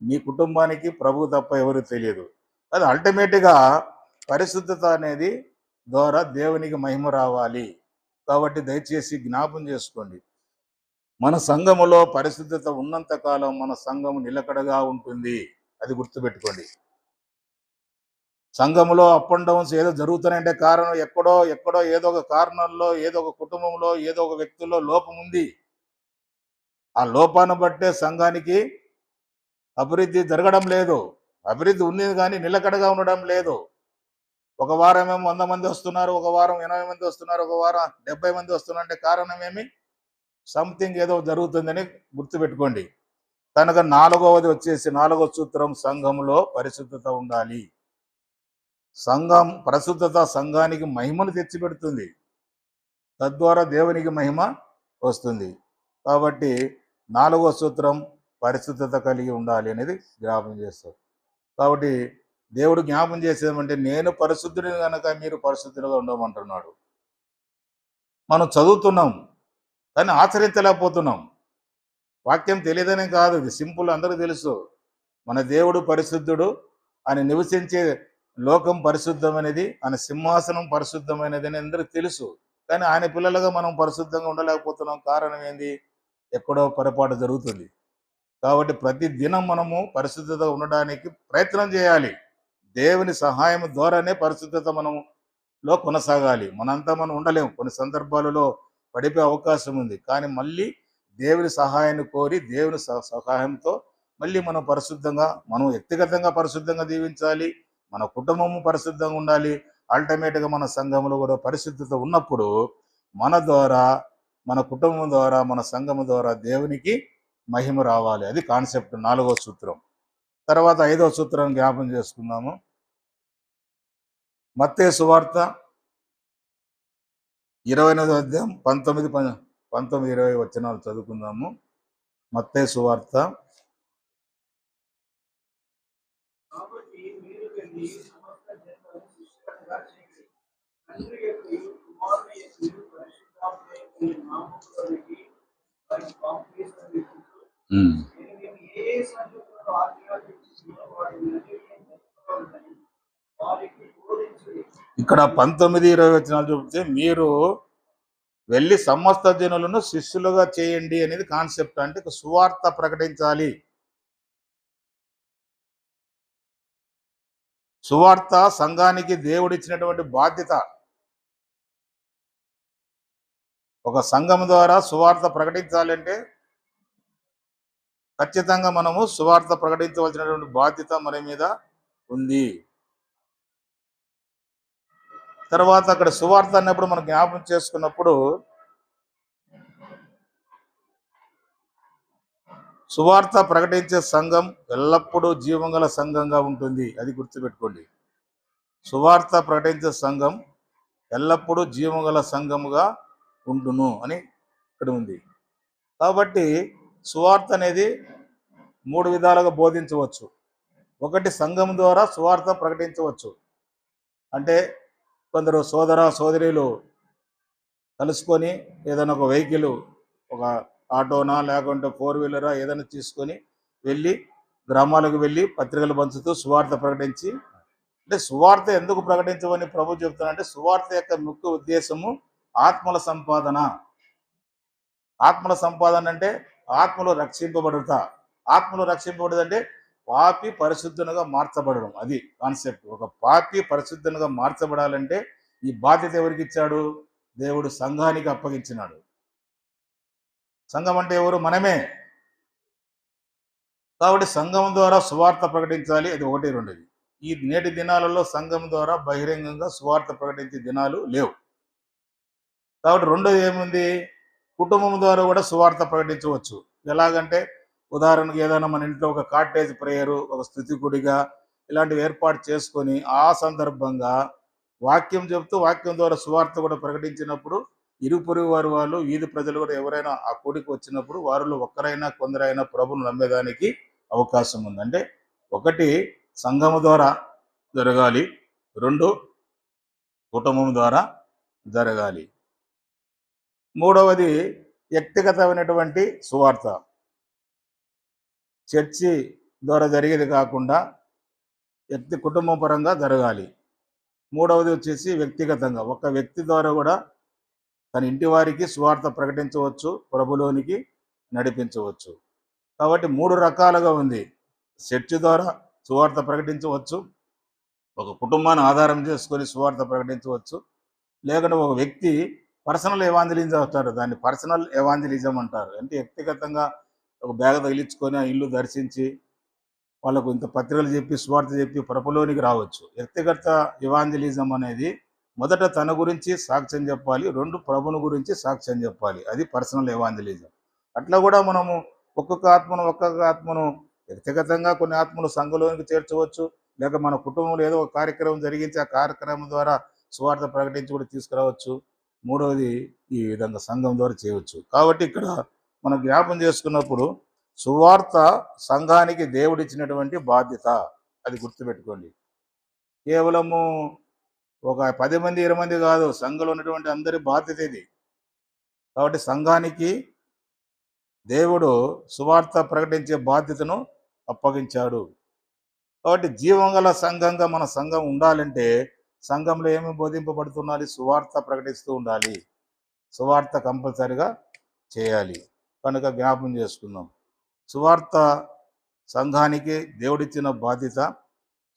నీ కుటుంబానికి ప్రభువు తప్ప ఎవరు తెలియదు. అది అల్టిమేట్గా పరిశుద్ధత అనేది ద్వారా దేవునికి మహిమ రావాలి. కాబట్టి దయచేసి జ్ఞాపం చేసుకోండి, మన సంఘములో పరిశుద్ధత ఉన్నంత కాలం మన సంఘము నిలకడగా ఉంటుంది. అది గుర్తుపెట్టుకోండి. సంఘములో అప్ అండ్ డౌన్స్ ఏదో జరుగుతున్నాయంటే కారణం ఎక్కడో ఎక్కడో ఏదో ఒక కారణంలో, ఏదో ఒక కుటుంబంలో, ఏదో ఒక వ్యక్తిలో లోపం ఉంది. ఆ లోపాన్ని బట్టే సంఘానికి అభివృద్ధి జరగడం లేదు. అభివృద్ధి ఉంది కానీ నిలకడగా ఉండడం లేదు. ఒక వారం ఏమో 100 మంది వస్తున్నారు, ఒక వారం 80 మంది వస్తున్నారు, ఒక వారం 70 మంది వస్తున్నారు. అంటే కారణం ఏమి? సంథింగ్ ఏదో జరుగుతుందని గుర్తుపెట్టుకోండి. కనుక నాలుగవ సూత్రం, సంఘంలో పరిశుద్ధత ఉండాలి. పరిశుద్ధత సంఘానికి మహిమను తెచ్చిపెడుతుంది. తద్వారా దేవునికి మహిమ వస్తుంది. కాబట్టి 4వ సూత్రం పరిశుద్ధత కలిగి ఉండాలి అనేది జ్ఞాపం చేస్తారు. కాబట్టి దేవుడు జ్ఞాపం చేసేదేమంటే, నేను పరిశుద్ధుడిని కనుక మీరు పరిశుద్ధులుగా ఉండమంటున్నాడు. మనం చదువుతున్నాం కానీ ఆచరించలేకపోతున్నాం. వాక్యం తెలియదనే కాదు, ఇది సింపుల్, అందరికీ తెలుసు. మన దేవుడు పరిశుద్ధుడు, ఆయన నివసించే లోకం పరిశుద్ధమైనది, ఆయన సింహాసనం పరిశుద్ధమైనది అని అందరికీ తెలుసు. కానీ ఆయన పిల్లలుగా మనం పరిశుద్ధంగా ఉండలేకపోతున్నాం. కారణం ఏంది? ఎక్కడో పొరపాటు జరుగుతుంది. కాబట్టి ప్రతి దినం మనము పరిశుద్ధత ఉండడానికి ప్రయత్నం చేయాలి. దేవుని సహాయం ద్వారానే పరిశుద్ధత మనలో కొనసాగాలి. మనంతా మనం ఉండలేము. కొన్ని సందర్భాలలో పడిపోయే అవకాశం ఉంది. కానీ మళ్ళీ దేవుని సహాయాన్ని కోరి, దేవుని సహాయంతో మళ్ళీ మనం వ్యక్తిగతంగా పరిశుద్ధంగా జీవించాలి. మన కుటుంబము పరిశుద్ధంగా ఉండాలి. అల్టిమేట్గా మన సంఘంలో కూడా పరిశుద్ధత ఉన్నప్పుడు మన ద్వారా, మన కుటుంబం ద్వారా, మన సంఘము ద్వారా దేవునికి మహిమ రావాలి. అది కాన్సెప్ట్ 4వ సూత్రం. తర్వాత 5వ సూత్రాన్ని జ్ఞాపం చేసుకుందాము. మత్తయి సువార్త 28వ అధ్యాయం 19-20 వచనాలు చదువుకుందాము. మత్తయి సువార్త ఇక్కడ 19-20 వచనాలు చూపితే, మీరు వెళ్ళి సమస్త జనులను శిష్యులుగా చేయండి అనేది కాన్సెప్ట్. అంటే సువార్త ప్రకటించాలి. సువార్త సంఘానికి దేవుడిచ్చినటువంటి బాధ్యత. ఒక సంఘం ద్వారా సువార్త ప్రకటించాలంటే ఖచ్చితంగా మనము సువార్త ప్రకటించవలసినటువంటి బాధ్యత మన మీద ఉంది. తర్వాత అక్కడ సువార్త అన్నప్పుడు మనం జ్ఞాపకం చేసుకున్నప్పుడు, సువార్త ప్రకటించే సంఘం ఎల్లప్పుడూ జీవంగల సంఘంగా ఉంటుంది. అది గుర్తుపెట్టుకోండి. సువార్త ప్రకటించే సంఘం ఎల్లప్పుడూ జీవంగల సంఘముగా ఉండును అని ఇక్కడ ఉంది. కాబట్టి సువార్త అనేది 3 విధాలుగా బోధించవచ్చు. ఒకటి, సంఘం ద్వారా సువార్త ప్రకటించవచ్చు. అంటే కొందరు సోదరీలు కలుసుకొని ఏదైనా ఒక వెహికల్, ఒక ఆటోనా లేకుంటే 4 వీలరా ఏదైనా తీసుకొని వెళ్ళి గ్రామాలకు వెళ్ళి పత్రికలు పంచుతూ సువార్త ప్రకటించి, అంటే సువార్త ఎందుకు ప్రకటించమని ప్రభు చెప్తున్నారంటే, సువార్త యొక్క ముఖ్య ఉద్దేశము ఆత్మల సంపాదన. ఆత్మల సంపాదన అంటే ఆత్మలో రక్షింపబడుదంటే పాపి పరిశుద్ధునిగా మార్చబడడం. అది కాన్సెప్ట్. ఒక పాపి పరిశుద్ధునిగా మార్చబడాలంటే ఈ బాధ్యత ఎవరికి ఇచ్చాడు? దేవుడు సంఘానికి అప్పగించినాడు. సంఘం అంటే ఎవరు? మనమే. కాబట్టి సంఘం ద్వారా సువార్త ప్రకటించాలి. అది 1, 2. ఈ నేటి దినాలలో సంఘం ద్వారా బహిరంగంగా సువార్త ప్రకటించే దినాలు లేవు. కాబట్టి 2ది ఏముంది? కుటుంబం ద్వారా కూడా సువార్త ప్రకటించవచ్చు. ఎలాగంటే, ఉదాహరణకు ఏదైనా మన ఇంట్లో ఒక కాటేజ్ ప్రేయరు, ఒక స్తుతికుడిగా ఇలాంటివి ఏర్పాటు చేసుకొని ఆ సందర్భంగా వాక్యం చెప్తూ వాక్యం ద్వారా సువార్త కూడా ప్రకటించినప్పుడు ఇరుపొరుగు వాళ్ళు, వీధి ప్రజలు కూడా ఎవరైనా ఆ కూడికి వచ్చినప్పుడు వారిలో ఒక్కరైనా కొందరైనా ప్రభువును నమ్మేదానికి అవకాశం ఉంది. అంటే 1 సంఘము ద్వారా జరగాలి, 2 కుటుంబం ద్వారా జరగాలి, 3వది వ్యక్తిగతమైనటువంటి సువార్త. చర్చి ద్వారా జరిగేది కాకుండా కుటుంబ పరంగా జరగాలి. మూడవది వచ్చేసి వ్యక్తిగతంగా ఒక వ్యక్తి ద్వారా కూడా తన ఇంటి వారికి సువార్త ప్రకటించవచ్చు, ప్రభులోనికి నడిపించవచ్చు. కాబట్టి 3 రకాలుగా ఉంది. చర్చ్ ద్వారా సువార్త ప్రకటించవచ్చు, ఒక కుటుంబాన్ని ఆధారం చేసుకొని సువార్త ప్రకటించవచ్చు, లేకుంటే ఒక వ్యక్తి పర్సనల్ ఎవాంజలిజం అంటారు, దాన్ని పర్సనల్ ఎవాంజలిజం అంటారు. అంటే వ్యక్తిగతంగా ఒక బ్యాగ్ తగిలించుకొని ఆ ఇల్లు దర్శించి వాళ్ళకు ఇంత పత్రికలు చెప్పి సువార్త చెప్పి ప్రభులోనికి రావచ్చు. వ్యక్తిగత ఎవాంజలిజం అనేది మొదట తన గురించి సాక్ష్యం చెప్పాలి, 2 ప్రభుని గురించి సాక్ష్యం చెప్పాలి. అది పర్సనల్ ఎవాంజలిజం. అట్లా కూడా మనము ఒక్కొక్క ఆత్మను వ్యక్తిగతంగా కొన్ని ఆత్మలు సంఘంలోనికి చేర్చవచ్చు, లేక మన కుటుంబంలో ఏదో ఒక కార్యక్రమం జరిగించి ఆ కార్యక్రమం ద్వారా సువార్త ప్రకటించి కూడా తీసుకురావచ్చు. మూడవది ఈ విధంగా సంఘం ద్వారా చేయవచ్చు. కాబట్టి ఇక్కడ మనం జ్ఞాపం చేసుకున్నప్పుడు సువార్త సంఘానికి దేవుడిచ్చినటువంటి బాధ్యత, అది గుర్తుపెట్టుకోండి. కేవలము ఒక 10 మంది 20 మంది కాదు, సంఘంలో ఉన్నటువంటి అందరి బాధ్యత ఇది. కాబట్టి సంఘానికి దేవుడు సువార్త ప్రకటించే బాధ్యతను అప్పగించాడు. కాబట్టి జీవం గల సంఘంగా మన సంఘం ఉండాలంటే సంఘంలో ఏమి బోధింపబడుతున్నది? సువార్త ప్రకటిస్తూ ఉండాలి, సువార్త కంపల్సరిగా చేయాలి. కనుక జ్ఞాపం చేసుకుందాం, సువార్త సంఘానికి దేవుడిచ్చిన బాధ్యత.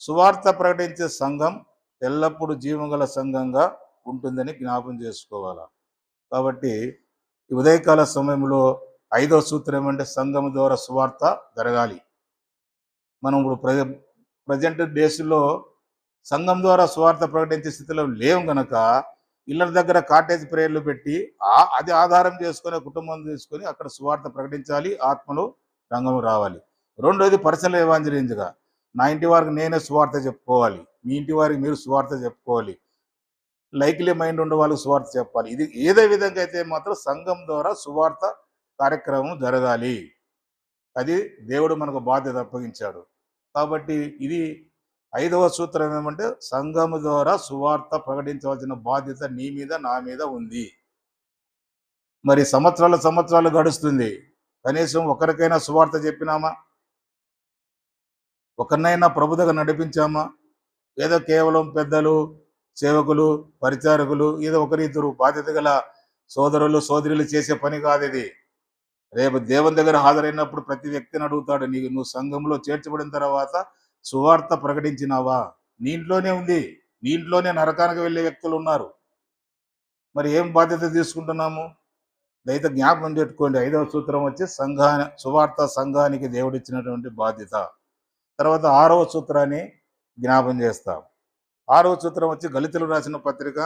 సువార్త ప్రకటించే సంఘం ఎల్లప్పుడూ జీవంగల సంఘంగా ఉంటుందని జ్ఞాపం చేసుకోవాలి. కాబట్టి ఈ ఉదయకాల సమయంలో 5వ సూత్రం ఏమంటే సంఘం ద్వారా సువార్త జరగాలి. మనం ఇప్పుడు ప్రజెంట్ డేస్లో సంఘం ద్వారా సువార్త ప్రకటించే స్థితిలో లేవు గనక ఇళ్ళ దగ్గర కాటేజ్ ప్రేయర్లు పెట్టి అది ఆధారం చేసుకొని కుటుంబం తీసుకొని అక్కడ సువార్త ప్రకటించాలి, ఆత్మలు రంగం రావాలి. రెండోది పర్సనల్ ఎవాంజలిజంగా, నా ఇంటి వారికి నేనే సువార్త చెప్పుకోవాలి, మీ ఇంటి వారికి మీరు సువార్త చెప్పుకోవాలి, లైక్లీ మైండ్ ఉండే వాళ్ళకి సువార్త చెప్పాలి. ఇది ఏదే విధంగా అయితే మాత్రం సంఘం ద్వారా సువార్త కార్యక్రమం జరగాలి. అది దేవుడు మనకు బాధ్యత అప్పగించాడు. కాబట్టి ఇది 5వ సూత్రం ఏమంటే సంఘము ద్వారా సువార్త ప్రకటించవలసిన బాధ్యత నీ మీద నా మీద ఉంది. మరి సంవత్సరాలు గడుస్తుంది, కనీసం ఒకరికైనా సువార్త చెప్పినామా? ఒకరినైనా ప్రభు దగ్గర నడిపించామా? ఏదో కేవలం పెద్దలు, సేవకులు, పరిచారకులు, ఏదో ఒకరిద్దరు బాధ్యత గల సోదరులు సోదరులు చేసే పని కాదు ఇది. రేపు దేవుని దగ్గర హాజరైనప్పుడు ప్రతి వ్యక్తిని అడుగుతాడు, నువ్వు సంఘంలో చేర్చబడిన తర్వాత సువార్త ప్రకటించినావా? నీ ఇంట్లోనే ఉంది, నీ ఇంట్లోనే నరకానికి వెళ్ళే వ్యక్తులు ఉన్నారు. మరి ఏం బాధ్యత తీసుకుంటున్నాము? దయతో జ్ఞాపకం పెట్టుకోండి. 5వ సూత్రం వచ్చి సువార్త సంఘానికి దేవుడిచ్చినటువంటి బాధ్యత. తర్వాత 6వ సూత్రాన్ని జ్ఞాపం చేస్తాం. 6వ సూత్రం వచ్చి గళితులు రాసిన పత్రిక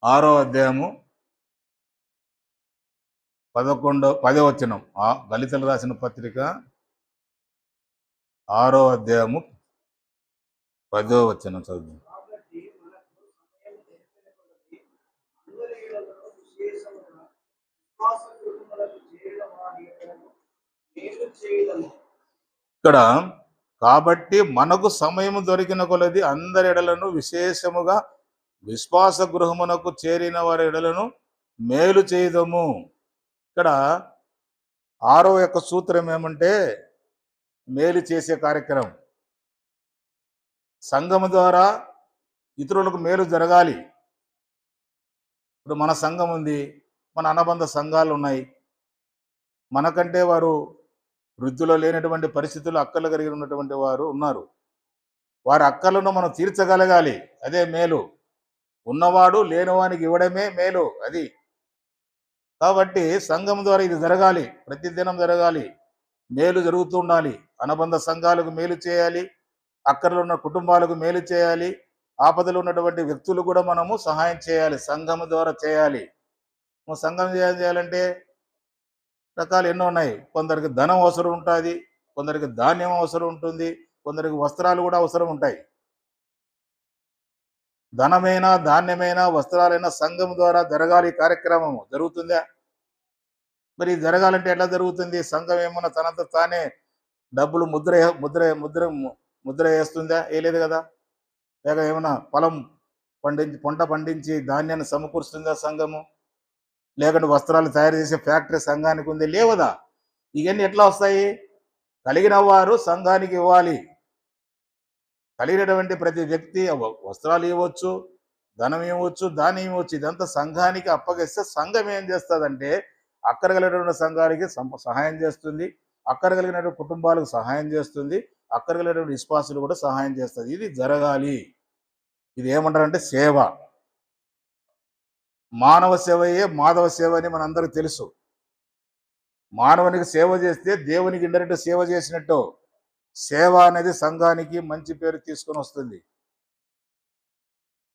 6వ అధ్యాయము 10వ వచనం. గళితులు రాసిన పత్రిక 6వ అధ్యాయము 10వ వచనం చదువు. ఇక్కడ కాబట్టి మనకు సమయం దొరికిన కొలది అందరి ఎడలను విశేషముగా విశ్వాస గృహమునకు చేరిన వారి ఎడలను మేలు చేయదము. ఇక్కడ 6వ యొక్క సూత్రం ఏమంటే మేలు చేసే కార్యక్రమం. సంఘము ద్వారా ఇతరులకు మేలు జరగాలి. ఇప్పుడు మన సంఘం ఉంది, మన అనుబంధ సంఘాలు ఉన్నాయి, మనకంటే వారు వృద్ధిలో లేనటువంటి పరిస్థితులు అక్కలు కలిగి ఉన్నటువంటి వారు ఉన్నారు. వారి అక్కలను మనం తీర్చగలగాలి, అదే మేలు. ఉన్నవాడు లేనివానికి ఇవ్వడమే మేలు అది. కాబట్టి సంఘం ద్వారా ఇది జరగాలి, ప్రతిదినం జరగాలి, మేలు జరుగుతూ ఉండాలి. అనుబంధ సంఘాలకు మేలు చేయాలి, అక్కర్లో ఉన్న కుటుంబాలకు మేలు చేయాలి, ఆపదలు ఉన్నటువంటి వ్యక్తులు కూడా మనము సహాయం చేయాలి, సంఘం ద్వారా చేయాలి. సంఘం చేయాలంటే రకాలు ఎన్నో ఉన్నాయి. కొందరికి ధనం అవసరం ఉంటుంది, కొందరికి ధాన్యం అవసరం ఉంటుంది, కొందరికి వస్త్రాలు కూడా అవసరం ఉంటాయి. ధనమైనా ధాన్యమైనా వస్త్రాలైనా సంఘం ద్వారా జరగాలి. కార్యక్రమము జరుగుతుందా? మరి జరగాలంటే ఎట్లా జరుగుతుంది? సంఘం ఏమన్నా తనంత తానే డబ్బులు ముద్ర ముద్ర ముద్ర ముద్ర వేస్తుందా? వేయలేదు కదా. లేక ఏమన్నా పంట పండించి ధాన్యాన్ని సమకూరుస్తుందా సంఘము? లేకుంటే వస్త్రాలు తయారు చేసే ఫ్యాక్టరీ సంఘానికి ఉంది? లేవదా. ఇవన్నీ ఎట్లా వస్తాయి? కలిగిన వారు సంఘానికి ఇవ్వాలి. కలిగినటువంటి ప్రతి వ్యక్తి వస్త్రాలు ఇవ్వచ్చు, ధనం ఇవ్వచ్చు, దాన్ని ఇవ్వచ్చు. ఇదంతా సంఘానికి అప్పగిస్తే సంఘం ఏం చేస్తుందంటే అక్కరగలిగినటువంటి సంఘానికి సహాయం చేస్తుంది, అక్కరగలిగినటువంటి కుటుంబాలకు సహాయం చేస్తుంది, అక్కరగలిగినటువంటి విశ్వాసులు కూడా సహాయం చేస్తుంది. ఇది జరగాలి. ఇది ఏమంటారంటే సేవ. మానవ సేవయే మాధవ సేవ అని మనందరికీ తెలుసు. మానవునికి సేవ చేస్తే దేవునికి ఇండైరెక్ట్ సేవ చేసినట్టు. సేవ అనేది సంఘానికి మంచి పేరు తీసుకొని వస్తుంది.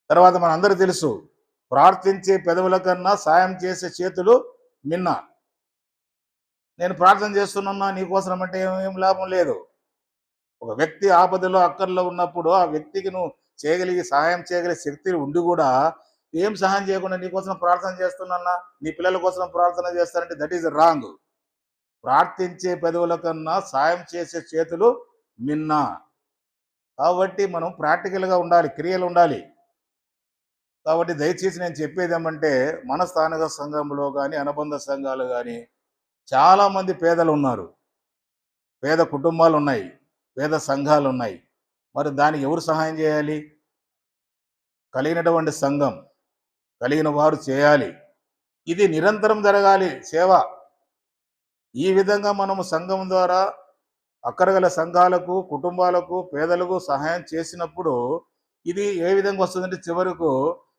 తర్వాత మనందరూ తెలుసు, ప్రార్థించే పెదవుల కన్నా సాయం చేసే చేతులు మిన్న. నేను ప్రార్థన చేస్తున్నా నీకోసం అంటే ఏం లాభం లేదు. ఒక వ్యక్తి ఆపదలో అక్కర్లో ఉన్నప్పుడు ఆ వ్యక్తికి నువ్వు సహాయం చేయగలిగే శక్తి ఉండి కూడా ఏం సహాయం చేయకుండా నీకోసం ప్రార్థన చేస్తున్నా, నీ పిల్లల కోసం ప్రార్థన చేస్తానంటే దట్ ఈజ్ రాంగ్. ప్రార్థించే పెదవుల కన్నా సాయం చేసే చేతులు మిన్న. కాబట్టి మనం ప్రాక్టికల్గా ఉండాలి, క్రియలు ఉండాలి. కాబట్టి దయచేసి నేను చెప్పేది ఏమంటే మన స్థానిక సంఘంలో కానీ అనుబంధ సంఘాలు కానీ చాలామంది పేదలు ఉన్నారు, పేద కుటుంబాలు ఉన్నాయి, పేద సంఘాలు ఉన్నాయి. మరి దానికి ఎవరు సహాయం చేయాలి? కలిగినటువంటి సంఘం, కలిగిన వారు చేయాలి. ఇది నిరంతరం జరగాలి సేవ. ఈ విధంగా మనము సంఘం ద్వారా అక్కరగల సంఘాలకు, కుటుంబాలకు, పేదలకు సహాయం చేసినప్పుడు ఇది ఏ విధంగా వస్తుందంటే చివరకు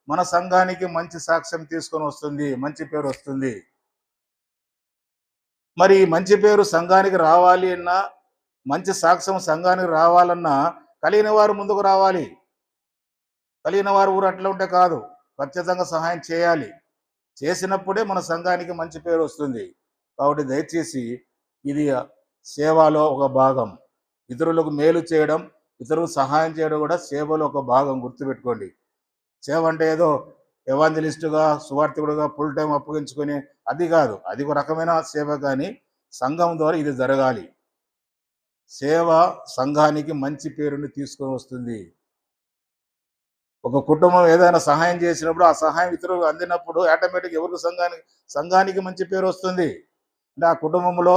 మన సంఘానికి మంచి సాక్ష్యం తీసుకొని వస్తుంది, మంచి పేరు వస్తుంది. మరి మంచి పేరు సంఘానికి రావాలి అన్నా, మంచి సాక్ష్యం సంఘానికి రావాలన్నా కలిగిన వారు ముందుకు రావాలి. కలిగిన వారు ఊరు అట్లా ఉంటే కాదు, ఖచ్చితంగా సహాయం చేయాలి. చేసినప్పుడే మన సంఘానికి మంచి పేరు వస్తుంది. కాబట్టి దయచేసి ఇది సేవలో ఒక భాగం. ఇతరులకు మేలు చేయడం, ఇతరులకు సహాయం చేయడం కూడా సేవలో ఒక భాగం. గుర్తుపెట్టుకోండి. సేవ అంటే ఏదో ఎవాంజలిస్టుగా, సువార్థికుడుగా ఫుల్ టైం అప్పగించుకొని అది కాదు. అది ఒక రకమైన సేవ. కానీ సంఘం ద్వారా ఇది జరగాలి. సేవ సంఘానికి మంచి పేరుని తీసుకొని వస్తుంది. ఒక కుటుంబం ఏదైనా సహాయం చేసినప్పుడు ఆ సహాయం ఇతరులకు అందినప్పుడు ఆటోమేటిక్ ఎవరికి సంఘానికి మంచి పేరు వస్తుంది. అంటే ఆ కుటుంబంలో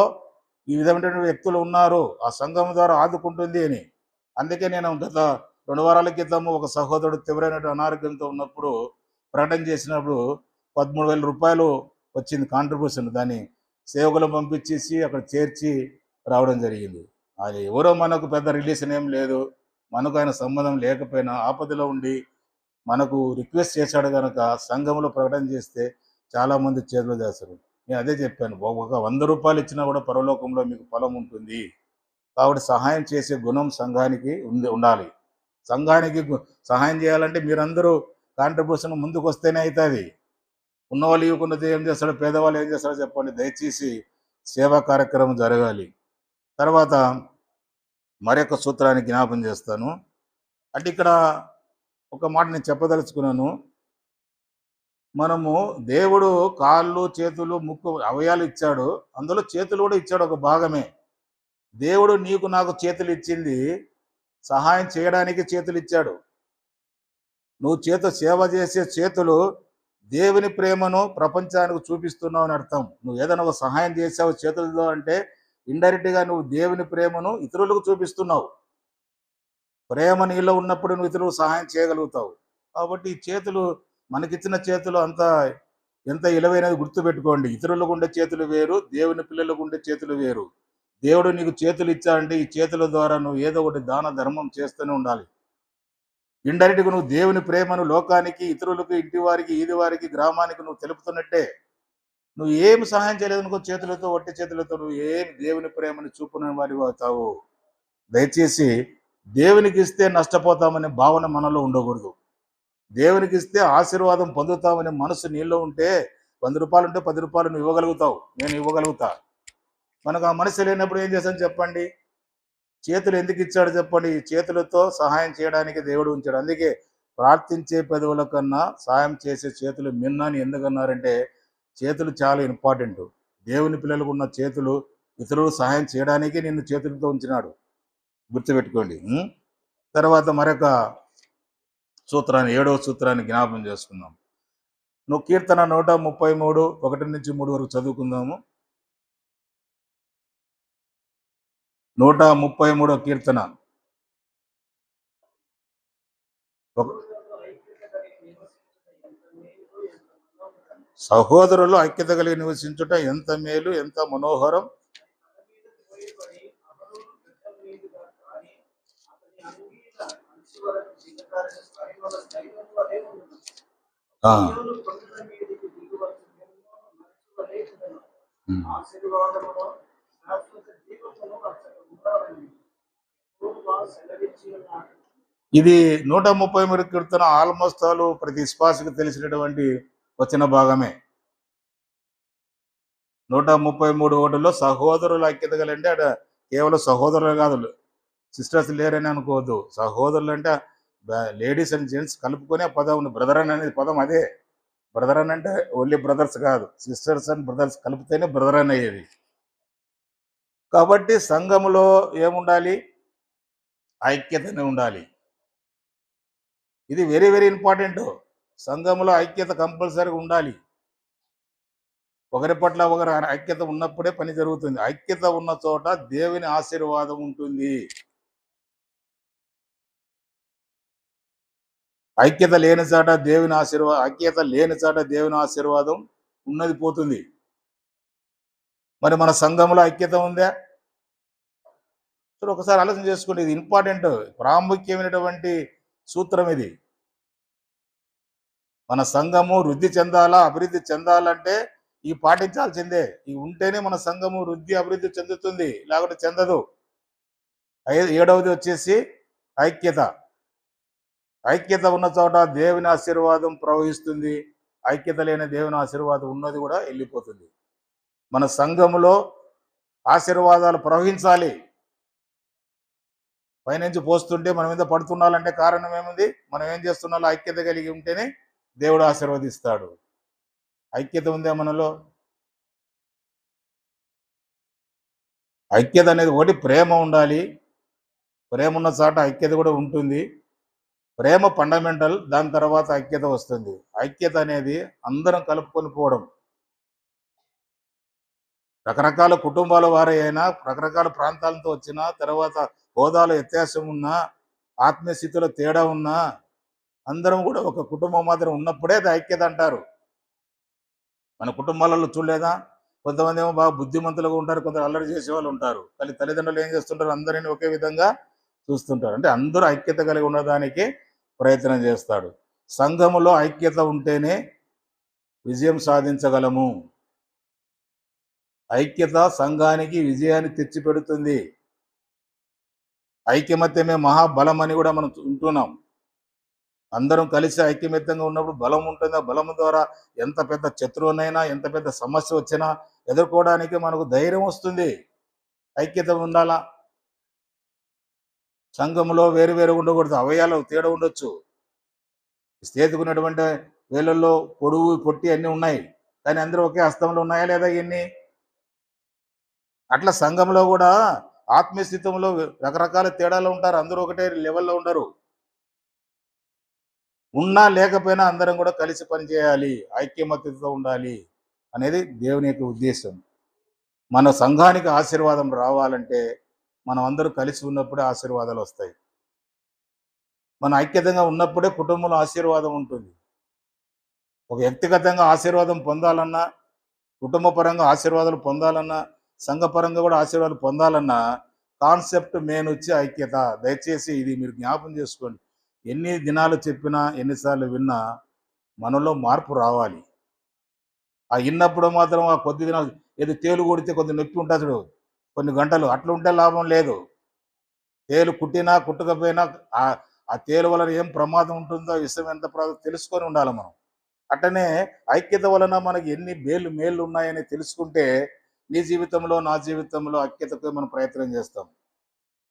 ఈ విధమైన వ్యక్తులు ఉన్నారు, ఆ సంఘం ద్వారా ఆదుకుంటుంది అని. అందుకే నేను గత 2 వారాల క్రితము ఒక సహోదరుడు తీవ్రమైన అనారోగ్యంతో ఉన్నప్పుడు ప్రకటన చేసినప్పుడు 13,000 రూపాయలు వచ్చింది కాంట్రిబ్యూషన్. దాన్ని సేవకులను పంపించేసి అక్కడ చేర్చి రావడం జరిగింది. అది ఎవరో మనకు పెద్ద రిలేషన్ ఏం లేదు, మనకు ఆయన సంబంధం లేకపోయినా ఆపదలో ఉండి మనకు రిక్వెస్ట్ చేశాడు కనుక సంఘంలో ప్రకటన చేస్తే చాలామంది చేతులు చేస్తారు. నేను అదే చెప్పాను, ఒక 100 రూపాయలు ఇచ్చినా కూడా పరలోకంలో మీకు ఫలం ఉంటుంది. కాబట్టి సహాయం చేసే గుణం సంఘానికి ఉండాలి. సంఘానికి సహాయం చేయాలంటే మీరందరూ కాంట్రిబ్యూషన్ ముందుకు వస్తేనే అవుతుంది. ఉన్నవాళ్ళు ఇవ్వకున్నది ఏం చేస్తాడో, పేదవాళ్ళు ఏం చేస్తాడో చెప్పండి. దయచేసి సేవా కార్యక్రమం జరగాలి. తర్వాత మరొక సూత్రాన్ని జ్ఞాపం చేస్తాను. అంటే ఇక్కడ ఒక మాట నేను చెప్పదలుచుకున్నాను. మనము దేవుడు కాళ్ళు, చేతులు, ముక్కు, అవయాలు ఇచ్చాడు. అందులో చేతులు కూడా ఇచ్చాడు, ఒక భాగమే. దేవుడు నీకు నాకు చేతులు ఇచ్చింది సహాయం చేయడానికి చేతులు ఇచ్చాడు. నువ్వు సేవ చేసే చేతులు దేవుని ప్రేమను ప్రపంచానికి చూపిస్తున్నావు అని అర్థం. నువ్వు ఏదైనా ఒక సహాయం చేసావు చేతులతో అంటే ఇండైరెక్ట్గా నువ్వు దేవుని ప్రేమను ఇతరులకు చూపిస్తున్నావు. ప్రేమ నీలో ఉన్నప్పుడు నువ్వు ఇతరులకు సహాయం చేయగలుగుతావు. కాబట్టి ఈ చేతులు, మనకిచ్చిన చేతులు ఎంత విలువైనది గుర్తుపెట్టుకోండి. ఇతరులకు ఉండే చేతులు వేరు, దేవుని పిల్లలకు ఉండే చేతులు వేరు. దేవుడు నీకు చేతులు ఇచ్చాడంటే ఈ చేతుల ద్వారా నువ్వు ఏదో ఒకటి దాన ధర్మం చేస్తూనే ఉండాలి. ఇండైరెక్ట్గా నువ్వు దేవుని ప్రేమను లోకానికి, ఇతరులకు, ఇంటి వారికి, ఈది వారికి, గ్రామానికి నువ్వు తెలుపుతున్నట్టే. నువ్వు ఏమి సహాయం చేయలేదు అనుకో, చేతులతో, ఒట్టి చేతులతో నువ్వు ఏమి దేవుని ప్రేమను చూపున వాడివి అవుతావు. దయచేసి దేవునికి ఇస్తే నష్టపోతామనే భావన మనలో ఉండకూడదు. దేవునికి ఇస్తే ఆశీర్వాదం పొందుతామనే మనసు నీలో ఉంటే 100 రూపాయలు ఉంటే 10 రూపాయలు నువ్వు ఇవ్వగలుగుతావు, నేను ఇవ్వగలుగుతా. మనకు ఆ మనసు లేనప్పుడు ఏం చేస్తాను చెప్పండి? చేతులు ఎందుకు ఇచ్చాడు చెప్పండి? ఈ చేతులతో సహాయం చేయడానికి దేవుడు ఉంచాడు. అందుకే ప్రార్థించే పెదవుల కన్నా సాయం చేసే చేతులు మిన్న అని ఎందుకన్నారంటే చేతులు చాలా ఇంపార్టెంట్. దేవుని పిల్లలకు ఉన్న చేతులు ఇతరులు సహాయం చేయడానికి నిన్ను చేతులతో ఉంచినాడు. గుర్తుపెట్టుకోండి. తర్వాత మరొక సూత్రాన్ని, 7వ సూత్రాన్ని జ్ఞాపం చేసుకుందాం. నువ్వు కీర్తన 133 1-3 వరకు చదువుకుందాము. 133వ కీర్తన. ఒక సహోదరులు ఐక్యత కలిగి నివసించుట ఎంత మేలు, ఎంత మనోహరం. ఆ, ఉమ్. ఇది 133 కీర్తన ఆల్మోస్ట్ ఆల్ ప్రతి శ్వాసకు తెలిసినటువంటి వచ్చిన భాగమే. 133 సహోదరుల ఐక్యత కలిగి అంటే కేవలం సహోదరులు కాదు, సిస్టర్స్ లేరని అనుకోవద్దు. సహోదరులు అంటే లేడీస్ అండ్ జెంట్స్ కలుపుకొని ఆ పదం ఉంది. బ్రదర్ అని అనేది పదం అదే. బ్రదర్ అని అంటే ఓన్లీ బ్రదర్స్ కాదు, సిస్టర్స్ అండ్ బ్రదర్స్ కలిపితేనే బ్రదర్ అని అయ్యేది. కాబట్టి సంఘములో ఏముండాలి? ఐక్యతనే ఉండాలి. ఇది వెరీ వెరీ ఇంపార్టెంట్. సంఘములో ఐక్యత కంపల్సరీగా ఉండాలి. ఒకరి పట్ల ఒకరు ఐక్యత ఉన్నప్పుడే పని జరుగుతుంది. ఐక్యత ఉన్న చోట దేవుని ఆశీర్వాదం ఉంటుంది. ఐక్యత లేని చాట దేవుని ఆశీర్వాదం ఉన్నది పోతుంది. మరి మన సంఘంలో ఐక్యత ఉందా? ఒకసారి ఆలోచన చేసుకోండి. ఇది ఇంపార్టెంట్, ప్రాముఖ్యమైనటువంటి సూత్రం ఇది. మన సంఘము వృద్ధి చెందాలా, అభివృద్ధి చెందాలంటే ఈ పాటించాల్సిందే. ఈ ఉంటేనే మన సంఘము వృద్ధి అభివృద్ధి చెందుతుంది, లేకపోతే చెందదు. 7వది వచ్చేసి ఐక్యత. ఐక్యత ఉన్న చోట దేవుని ఆశీర్వాదం ప్రవహిస్తుంది. ఐక్యత లేని దేవుని ఆశీర్వాదం ఉన్నది కూడా వెళ్ళిపోతుంది. మన సంఘములో ఆశీర్వాదాలు ప్రవహించాలి. పైనుంచి పోస్తుంటే మన మీద పడుతున్నాలంటే కారణం ఏముంది? మనం ఏం చేస్తున్నాలో ఐక్యత కలిగి ఉంటేనే దేవుడు ఆశీర్వదిస్తాడు. ఐక్యత ఉందా మనలో? ఐక్యత అనేది ఒకటి, ప్రేమ ఉండాలి. ప్రేమ ఉన్న చోట ఐక్యత కూడా ఉంటుంది. ప్రేమ ఫండమెంటల్, దాని తర్వాత ఐక్యత వస్తుంది. ఐక్యత అనేది అందరం కలుపుకొని పోవడం. రకరకాల కుటుంబాల వారే అయినా, రకరకాల ప్రాంతాలతో వచ్చిన తర్వాత హోదాలో వ్యత్యాసం ఉన్నా, ఆత్మీయ స్థితిలో తేడా ఉన్నా, అందరం కూడా ఒక కుటుంబం మాత్రం ఉన్నప్పుడే అది ఐక్యత అంటారు. మన కుటుంబాలలో చూడలేదా? కొంతమంది ఏమో బాగా బుద్ధిమంతులుగా ఉంటారు, కొందరు అల్లరి చేసే వాళ్ళు ఉంటారు. కానీ తల్లిదండ్రులు ఏం చేస్తుంటారు? అందరినీ ఒకే విధంగా చూస్తుంటారు. అంటే అందరూ ఐక్యత కలిగి ఉండడానికి ప్రయత్నం చేస్తాడు. సంఘములో ఐక్యత ఉంటేనే విజయం సాధించగలము. ఐక్యత సంఘానికి విజయాన్ని తెచ్చిపెడుతుంది. ఐకమత్యమే మహాబలం అని కూడా మనం ఉంటున్నాం. అందరం కలిసి ఐకమత్యంగా ఉన్నప్పుడు బలం ఉంటుంది. ఆ బలం ద్వారా ఎంత పెద్ద శత్రువునైనా, ఎంత పెద్ద సమస్య వచ్చినా ఎదుర్కోవడానికి మనకు ధైర్యం వస్తుంది. ఐక్యత ఉండాలా. సంఘంలో వేరు వేరు ఉండకూడదు, అవయాలు తేడా ఉండొచ్చు. చేతుకున్నటువంటి వేళ్ళల్లో పొడువు పొట్టి అన్నీ ఉన్నాయి, కానీ అందరూ ఒకే హస్తంలో ఉన్నాయా లేదా? ఇవన్నీ అట్లా సంఘంలో కూడా ఆత్మీయ స్థితిలో రకరకాల తేడాలు ఉంటారు. అందరూ ఒకటే లెవెల్లో ఉండరు. ఉన్నా లేకపోయినా అందరం కూడా కలిసి పనిచేయాలి, ఐక్యమత్యతో ఉండాలి అనేది దేవుని యొక్క ఉద్దేశం. మన సంఘానికి ఆశీర్వాదం రావాలంటే మనం అందరూ కలిసి ఉన్నప్పుడే ఆశీర్వాదాలు వస్తాయి. మన ఐక్యతంగా ఉన్నప్పుడే కుటుంబంలో ఆశీర్వాదం ఉంటుంది. ఒక వ్యక్తిగతంగా ఆశీర్వాదం పొందాలన్నా, కుటుంబ పరంగా ఆశీర్వాదాలు పొందాలన్నా, సంఘపరంగా కూడా ఆశీర్వాదాలు పొందాలన్నా కాన్సెప్ట్ మెయిన్ వచ్చి ఐక్యత. దయచేసి ఇది మీరు జ్ఞాపం చేసుకోండి. ఎన్ని దినాలు చెప్పినా, ఎన్నిసార్లు విన్నా మనలో మార్పు రావాలి. ఆ విన్నప్పుడు మాత్రం ఆ కొద్ది దినాలు ఏదో తేలు కొడితే కొద్ది నొప్పి ఉంటుంది చూడు, కొన్ని గంటలు అట్లా ఉంటే లాభం లేదు. తేలు కుట్టినా కుట్టకపోయినా ఆ తేలు వలన ఏం ప్రమాదం ఉంటుందో, విషయం ఎంత తెలుసుకొని ఉండాలి మనం. అట్టనే ఐక్యత వలన మనకి ఎన్ని మేళ్ళు ఉన్నాయని తెలుసుకుంటే నీ జీవితంలో, నా జీవితంలో ఐక్యతకు మనం ప్రయత్నం చేస్తాం.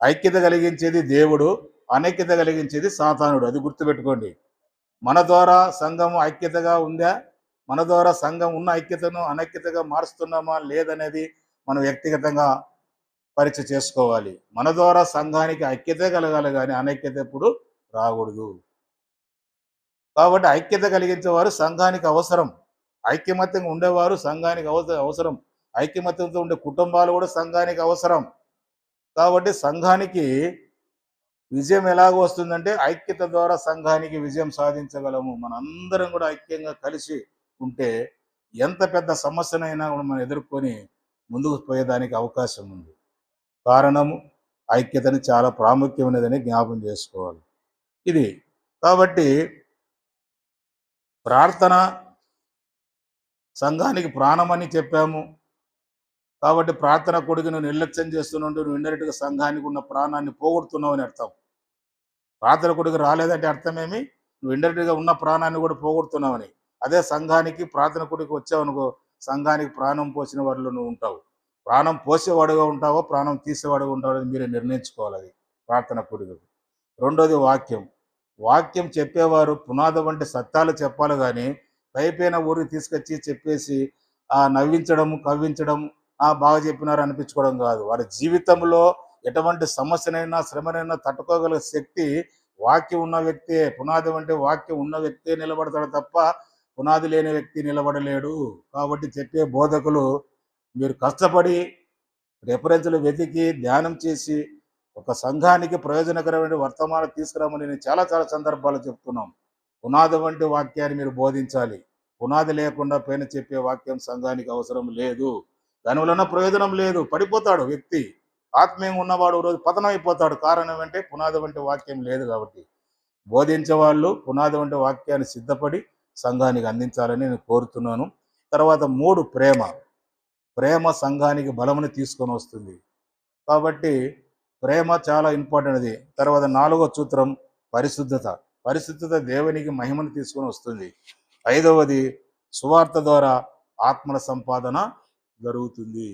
ఐక్యత కలిగించేది దేవుడు, అనైక్యత కలిగించేది సాతానుడు. అది గుర్తుపెట్టుకోండి. మన ద్వారా సంఘం ఐక్యతగా ఉందా? మన ద్వారా సంఘం ఉన్న ఐక్యతను అనైక్యతగా మారుస్తున్నామా లేదనేది మనం వ్యక్తిగతంగా పరీక్ష చేసుకోవాలి. మన ద్వారా సంఘానికి ఐక్యత కలగాలి, కానీ అనైక్యత ఎప్పుడు రాకూడదు. కాబట్టి ఐక్యత కలిగించేవారు సంఘానికి అవసరం. ఐక్యమత్యంగా ఉండేవారు సంఘానికి అవసరం. ఐక్యమత్యంతో ఉండే కుటుంబాలు కూడా సంఘానికి అవసరం. కాబట్టి సంఘానికి విజయం ఎలాగ వస్తుందంటే ఐక్యత ద్వారా సంఘానికి విజయం సాధించగలము. మనందరం కూడా ఐక్యంగా కలిసి ఉంటే ఎంత పెద్ద సమస్యనైనా కూడా మనం ఎదుర్కొని ముందుకు పోయేదానికి అవకాశం ఉంది. కారణము ఐక్యతని చాలా ప్రాముఖ్యమైనదని జ్ఞాపం చేసుకోవాలి. ఇది కాబట్టి ప్రార్థన సంఘానికి ప్రాణమని చెప్పాము. కాబట్టి ప్రార్థన కొడుకు నువ్వు నిర్లక్ష్యం చేస్తున్నావు, నువ్వు ఇండైరెక్ట్గా సంఘానికి ఉన్న ప్రాణాన్ని పోగొడుతున్నావు అని అర్థం. ప్రార్థన కొడుకు రాలేదంటే అర్థమేమి? నువ్వు ఇండైరెక్ట్గా ఉన్న ప్రాణాన్ని కూడా పోగొడుతున్నావని. అదే సంఘానికి ప్రార్థన కొడుకు వచ్చావనుకో, సంఘానికి ప్రాణం పోసిన వాడిలో నువ్వు ఉంటావు. ప్రాణం పోసేవాడుగా ఉంటావో ప్రాణం తీసేవాడుగా ఉంటావో అని మీరే నిర్ణయించుకోవాలి. అది ప్రార్థన కొడుకు. రెండోది వాక్యం. వాక్యం చెప్పేవారు పునాది వంటి సత్యాలు చెప్పాలి కానీ పైపైన ఊరికి తీసుకొచ్చి చెప్పేసి నవ్వించడం, కవ్వించడం, బాగా చెప్పినారు అనిపించుకోవడం కాదు. వారి జీవితంలో ఎటువంటి సమస్యనైనా శ్రమనైనా తట్టుకోగల శక్తి వాక్యం ఉన్న వ్యక్తే. పునాది అంటే వాక్యం ఉన్న వ్యక్తే నిలబడతాడు తప్ప పునాది లేని వ్యక్తి నిలబడలేడు. కాబట్టి చెప్పే బోధకులు మీరు కష్టపడి రెఫరెన్స్లు వెతికి ధ్యానం చేసి ఒక సంఘానికి ప్రయోజనకరమైన వర్తమానం తీసుకురామని నేను చాలా చాలా సందర్భాలు చెప్తున్నాం. పునాది వంటి వాక్యాన్ని మీరు బోధించాలి. పునాది లేకుండా పైన చెప్పే వాక్యం సంఘానికి అవసరం లేదు. దానివలన ప్రయోజనం లేదు. పడిపోతాడు వ్యక్తి. ఆత్మీయంగా ఉన్నవాడు రోజు పతనం అయిపోతాడు. కారణం అంటే పునాది వంటి వాక్యం లేదు కాబట్టి. బోధించే వాళ్ళు పునాది వంటి వాక్యాన్ని సిద్ధపడి సంఘానికి అందించాలని నేను కోరుతున్నాను. తర్వాత 3 ప్రేమ. ప్రేమ సంఘానికి బలముని తీసుకొని వస్తుంది. కాబట్టి ప్రేమ చాలా ఇంపార్టెంట్. అది తర్వాత 4వ సూత్రం పరిశుద్ధత. పరిశుద్ధత దేవునికి మహిమను తీసుకొని వస్తుంది. 5వది సువార్త ద్వారా ఆత్మల సంపాదన జరుగుతుంది.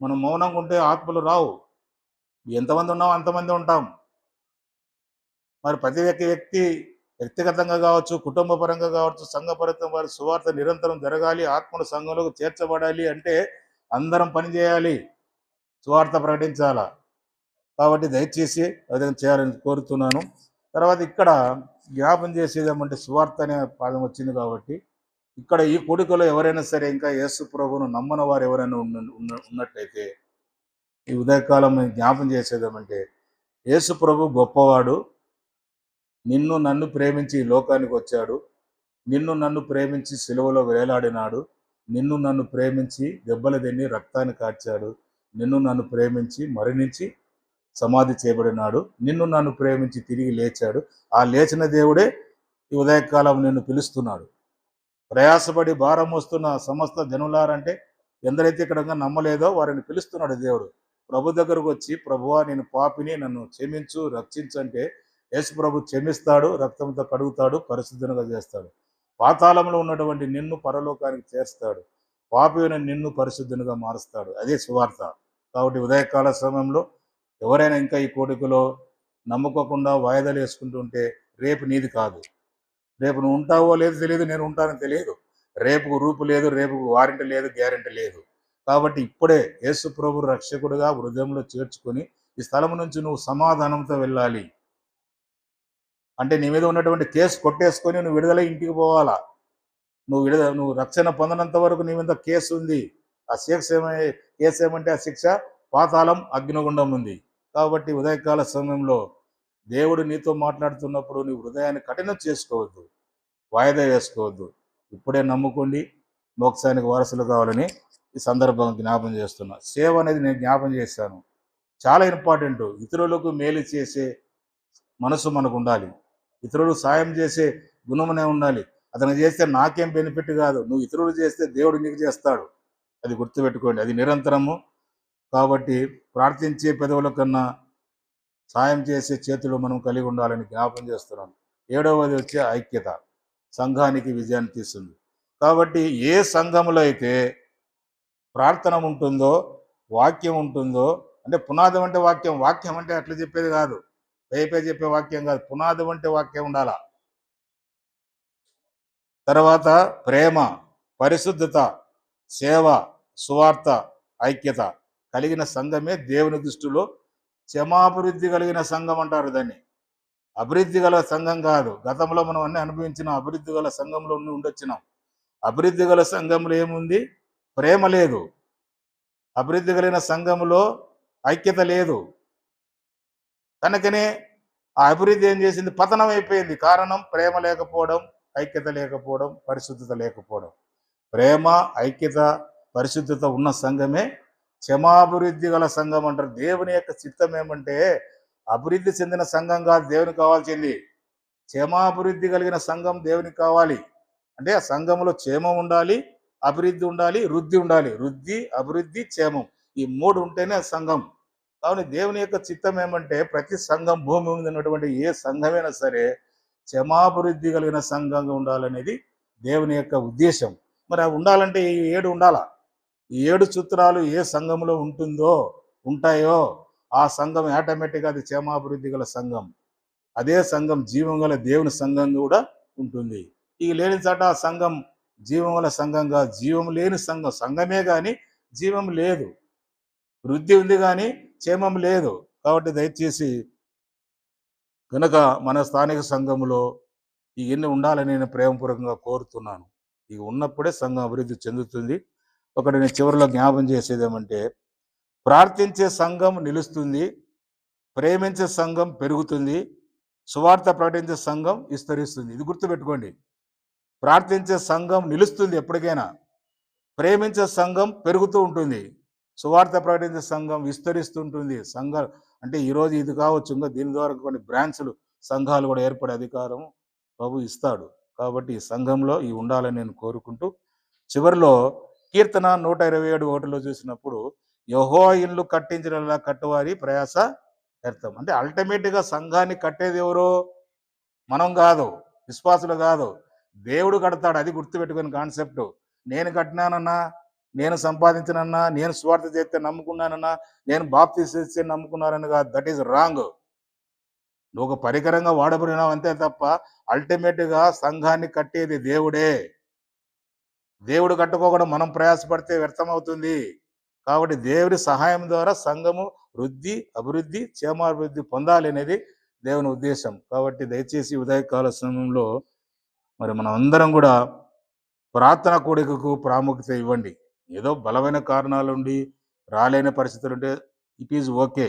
మనం మౌనంగా ఉంటే ఆత్మలు రావు. ఎంతమంది ఉన్నాం అంతమంది ఉంటాం. మరి ప్రతి వ్యక్తి వ్యక్తిగతంగా కావచ్చు, కుటుంబ పరంగా కావచ్చు, సంఘపరంగా వారి సువార్త నిరంతరం జరగాలి, ఆత్మల సంఘంలోకి చేర్చబడాలి అంటే అందరం పనిచేయాలి, సువార్త ప్రకటించాలా. కాబట్టి దయచేసి అదే చేయాలని కోరుతున్నాను. తర్వాత ఇక్కడ జ్ఞాపం చేసేది ఏమంటే సువార్త అనే పదం వచ్చింది కాబట్టి ఇక్కడ ఈ కూడికలో ఎవరైనా సరే ఇంకా యేసు ప్రభువును నమ్మని వారు ఎవరైనా ఉన్నట్టయితే ఈ ఉదయకాలం జ్ఞాపం చేసేదేమంటే యేసు ప్రభు గొప్పవాడు. నిన్ను నన్ను ప్రేమించి ఈ లోకానికి వచ్చాడు. నిన్ను నన్ను ప్రేమించి సిలువలో వేలాడినాడు. నిన్ను నన్ను ప్రేమించి దెబ్బలు తిని రక్తాన్ని కార్చాడు. నిన్ను నన్ను ప్రేమించి మరణించి సమాధి చేయబడినాడు. నిన్ను నన్ను ప్రేమించి తిరిగి లేచాడు. ఆ లేచిన దేవుడే ఈ ఉదయకాలం నిన్ను పిలుస్తున్నాడు. ప్రయాసపడి భారం వస్తున్న సమస్త జనులారంటే ఎందరైతే ఇక్కడ నమ్మలేదో వారిని పిలుస్తున్నాడు దేవుడు. ప్రభు దగ్గరకు వచ్చి ప్రభువా నేను పాపిని, నన్ను క్షమించు, రక్షించంటే యేసు ప్రభు క్షమిస్తాడు, రక్తంతో కడుగుతాడు, పరిశుద్ధంగా చేస్తాడు. పాతాళంలో ఉన్నటువంటి నిన్ను పరలోకానికి చేస్తాడు. పాపిని నిన్ను పరిశుద్ధంగా మారుస్తాడు. అదే సువార్త. కాబట్టి ఉదయకాల సమయంలో ఎవరైనా ఇంకా ఈ కోడికలో నమ్ముకోకుండా వాయిదాలు వేసుకుంటుంటే రేపు నీది కాదు. రేపు నువ్వు ఉంటావో లేదో తెలియదు, నేను ఉంటానని తెలియదు. రేపుకు రూపు లేదు, రేపుకు వారంటీ లేదు, గ్యారంటీ లేదు. కాబట్టి ఇప్పుడే యేసు ప్రభు రక్షకుడుగా హృదయంలో చేర్చుకొని ఈ స్థలం నుంచి నువ్వు సమాధానంతో వెళ్ళాలి. అంటే నీ మీద ఉన్నటువంటి కేసు కొట్టేసుకొని నువ్వు విడుదల ఇంటికి పోవాలా. నువ్వు రక్షణ పొందనంత వరకు నీ మీద కేసు ఉంది. ఆ కేసు ఏమంటే ఆ శిక్ష పాతాళం, అగ్నిగుండం ఉంది. కాబట్టి ఉదయకాల సమయంలో దేవుడు నీతో మాట్లాడుతున్నప్పుడు నీ హృదయాన్ని కఠినం చేసుకోవద్దు, వాయిదా వేసుకోవద్దు. ఇప్పుడే నమ్ముకోండి, మోక్షానికి వారసులు కావాలని ఈ సందర్భంగా జ్ఞాపం చేస్తున్నా. సేవ అనేది నేను జ్ఞాపం చేశాను, చాలా ఇంపార్టెంట్. ఇతరులకు మేలు చేసే మనసు మనకు ఉండాలి. ఇతరులు సాయం చేసే గుణమునే ఉండాలి. అతను చేస్తే నాకేం బెనిఫిట్ కాదు, నువ్వు ఇతరులు చేస్తే దేవుడు నీకు చేస్తాడు. అది గుర్తుపెట్టుకోండి, అది నిరంతరము. కాబట్టి ప్రార్థించే పెదవుల కన్నా సాయం చేసే చేతులు మనం కలిగి ఉండాలని జ్ఞాపం చేస్తున్నాను. 7వది వచ్చే ఐక్యత సంఘానికి విజయాన్ని తీస్తుంది. కాబట్టి ఏ సంఘములో అయితే ప్రార్థన ఉంటుందో, వాక్యం ఉంటుందో, అంటే పునాది అంటే వాక్యం. వాక్యం అంటే అట్లా చెప్పేది కాదు, పైపై చెప్పే వాక్యం కాదు. పునాది అంటే వాక్యం ఉండాల. తర్వాత ప్రేమ, పరిశుద్ధత, సేవ, సువార్త, ఐక్యత కలిగిన సంఘమే దేవుని దృష్టిలో క్షమాభివృద్ధి కలిగిన సంఘం అంటారు దాన్ని. అభివృద్ధి గల సంఘం కాదు. గతంలో మనం అన్ని అనుభవించిన అభివృద్ధి గల సంఘంలో ఉండొచ్చినాం. అభివృద్ధి గల సంఘంలో ఏముంది? ప్రేమ లేదు. అభివృద్ధి కలిగిన సంఘంలో ఐక్యత లేదు. కనుకనే ఆ అభివృద్ధి ఏం చేసింది? పతనం అయిపోయింది. కారణం ప్రేమ లేకపోవడం, ఐక్యత లేకపోవడం, పరిశుద్ధత లేకపోవడం. ప్రేమ, ఐక్యత, పరిశుద్ధత ఉన్న సంఘమే క్షమాభివృద్ధి గల సంఘం అంటారు. దేవుని యొక్క చిత్తం ఏమంటే అభివృద్ధి చెందిన సంఘం కాదు దేవునికి కావాల్సింది. క్షేమాభివృద్ధి కలిగిన సంఘం దేవునికి కావాలి. అంటే ఆ సంఘంలో క్షేమం ఉండాలి, అభివృద్ధి ఉండాలి, వృద్ధి ఉండాలి. వృద్ధి, అభివృద్ధి, క్షేమం ఈ మూడు ఉంటేనే సంఘం. కావున దేవుని యొక్క చిత్తం ఏమంటే ప్రతి సంఘం భూమి మీద ఉన్నటువంటి ఏ సంఘమైనా సరే క్షమాభివృద్ధి కలిగిన సంఘంగా ఉండాలనేది దేవుని యొక్క ఉద్దేశం. మరి అవి ఉండాలంటే ఈ 7 ఉండాలా. ఈ 7 సూత్రాలు ఏ సంఘంలో ఉంటాయో ఆ సంఘం ఆటోమేటిక్గా అది క్షేమాభివృద్ధి గల సంఘం. అదే సంఘం జీవం గల దేవుని సంఘం కూడా ఉంటుంది. ఇక లేని చోట ఆ సంఘం జీవం గల సంఘంగా జీవం లేని సంఘం. సంఘమే కానీ జీవం లేదు. వృద్ధి ఉంది కానీ క్షేమం లేదు. కాబట్టి దయచేసి కనుక మన స్థానిక సంఘములో ఇవన్నీ ఉండాలని నేను ప్రేమపూర్వకంగా కోరుతున్నాను. ఇవి ఉన్నప్పుడే సంఘం అభివృద్ధి చెందుతుంది. ఒకటి నేను చివరిలో జ్ఞాపం చేసేది ఏమంటే ప్రార్థించే సంఘం నిలుస్తుంది, ప్రేమించే సంఘం పెరుగుతుంది, సువార్త ప్రకటించే సంఘం విస్తరిస్తుంది. ఇది గుర్తుపెట్టుకోండి. ప్రార్థించే సంఘం నిలుస్తుంది ఎప్పటికైనా, ప్రేమించే సంఘం పెరుగుతూ ఉంటుంది, సువార్త ప్రకటించే సంఘం విస్తరిస్తుంటుంది. సంఘం అంటే ఈరోజు ఇది కావచ్చు, ఇంకా దీని ద్వారా కొన్ని బ్రాంచ్లు సంఘాలు కూడా ఏర్పడే అధికారం ప్రభు ఇస్తాడు. కాబట్టి ఈ సంఘంలో ఇవి ఉండాలని నేను కోరుకుంటూ చివరిలో కీర్తన 127:1 చూసినప్పుడు యెహోవా ఇల్లు కట్టించిన కట్టువారి ప్రయాస వ్యర్థం. అంటే అల్టిమేట్గా సంఘాన్ని కట్టేది ఎవరు? మనం కాదు, విశ్వాసులు కాదు, దేవుడు కడతాడు. అది గుర్తుపెట్టుకుని కాన్సెప్ట్. నేను కట్టినానన్నా, నేను సంపాదించినన్నా, నేను స్వార్థ చేస్తే నమ్ముకున్నానన్నా, నేను బాప్తిసం చేస్తే నమ్ముకున్నానని కాదు. That is wrong. నువ్వు ఒక పరికరంగా వాడబడినావు అంతే తప్ప అల్టిమేట్గా సంఘాన్ని కట్టేది దేవుడే. దేవుడు కట్టుకోకుండా మనం ప్రయాసపడితే వ్యర్థమవుతుంది. కాబట్టి దేవుడి సహాయం ద్వారా సంఘము వృద్ధి, అభివృద్ధి, క్షేమాభివృద్ధి పొందాలి అనేది దేవుని ఉద్దేశం. కాబట్టి దయచేసి ఉదయకాల సమయంలో మరి మనం అందరం కూడా ప్రార్థన కూడికకు ప్రాముఖ్యత ఇవ్వండి. ఏదో బలమైన కారణాలు ఉండి రాలేని పరిస్థితులు ఉంటే ఇట్ ఈజ్ ఓకే.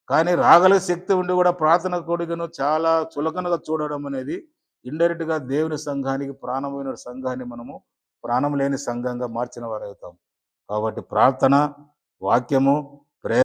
కానీ రాగల శక్తి ఉండి కూడా ప్రార్థన కూడికను చాలా చులకనగా చూడడం అనేది ఇండైరెక్ట్గా దేవుని సంఘానికి, ప్రాణమైన సంఘాన్ని మనము ప్రాణం లేని సంఘంగా మార్చిన వారు అవుతాం. కాబట్టి ప్రార్థన, వాక్యము,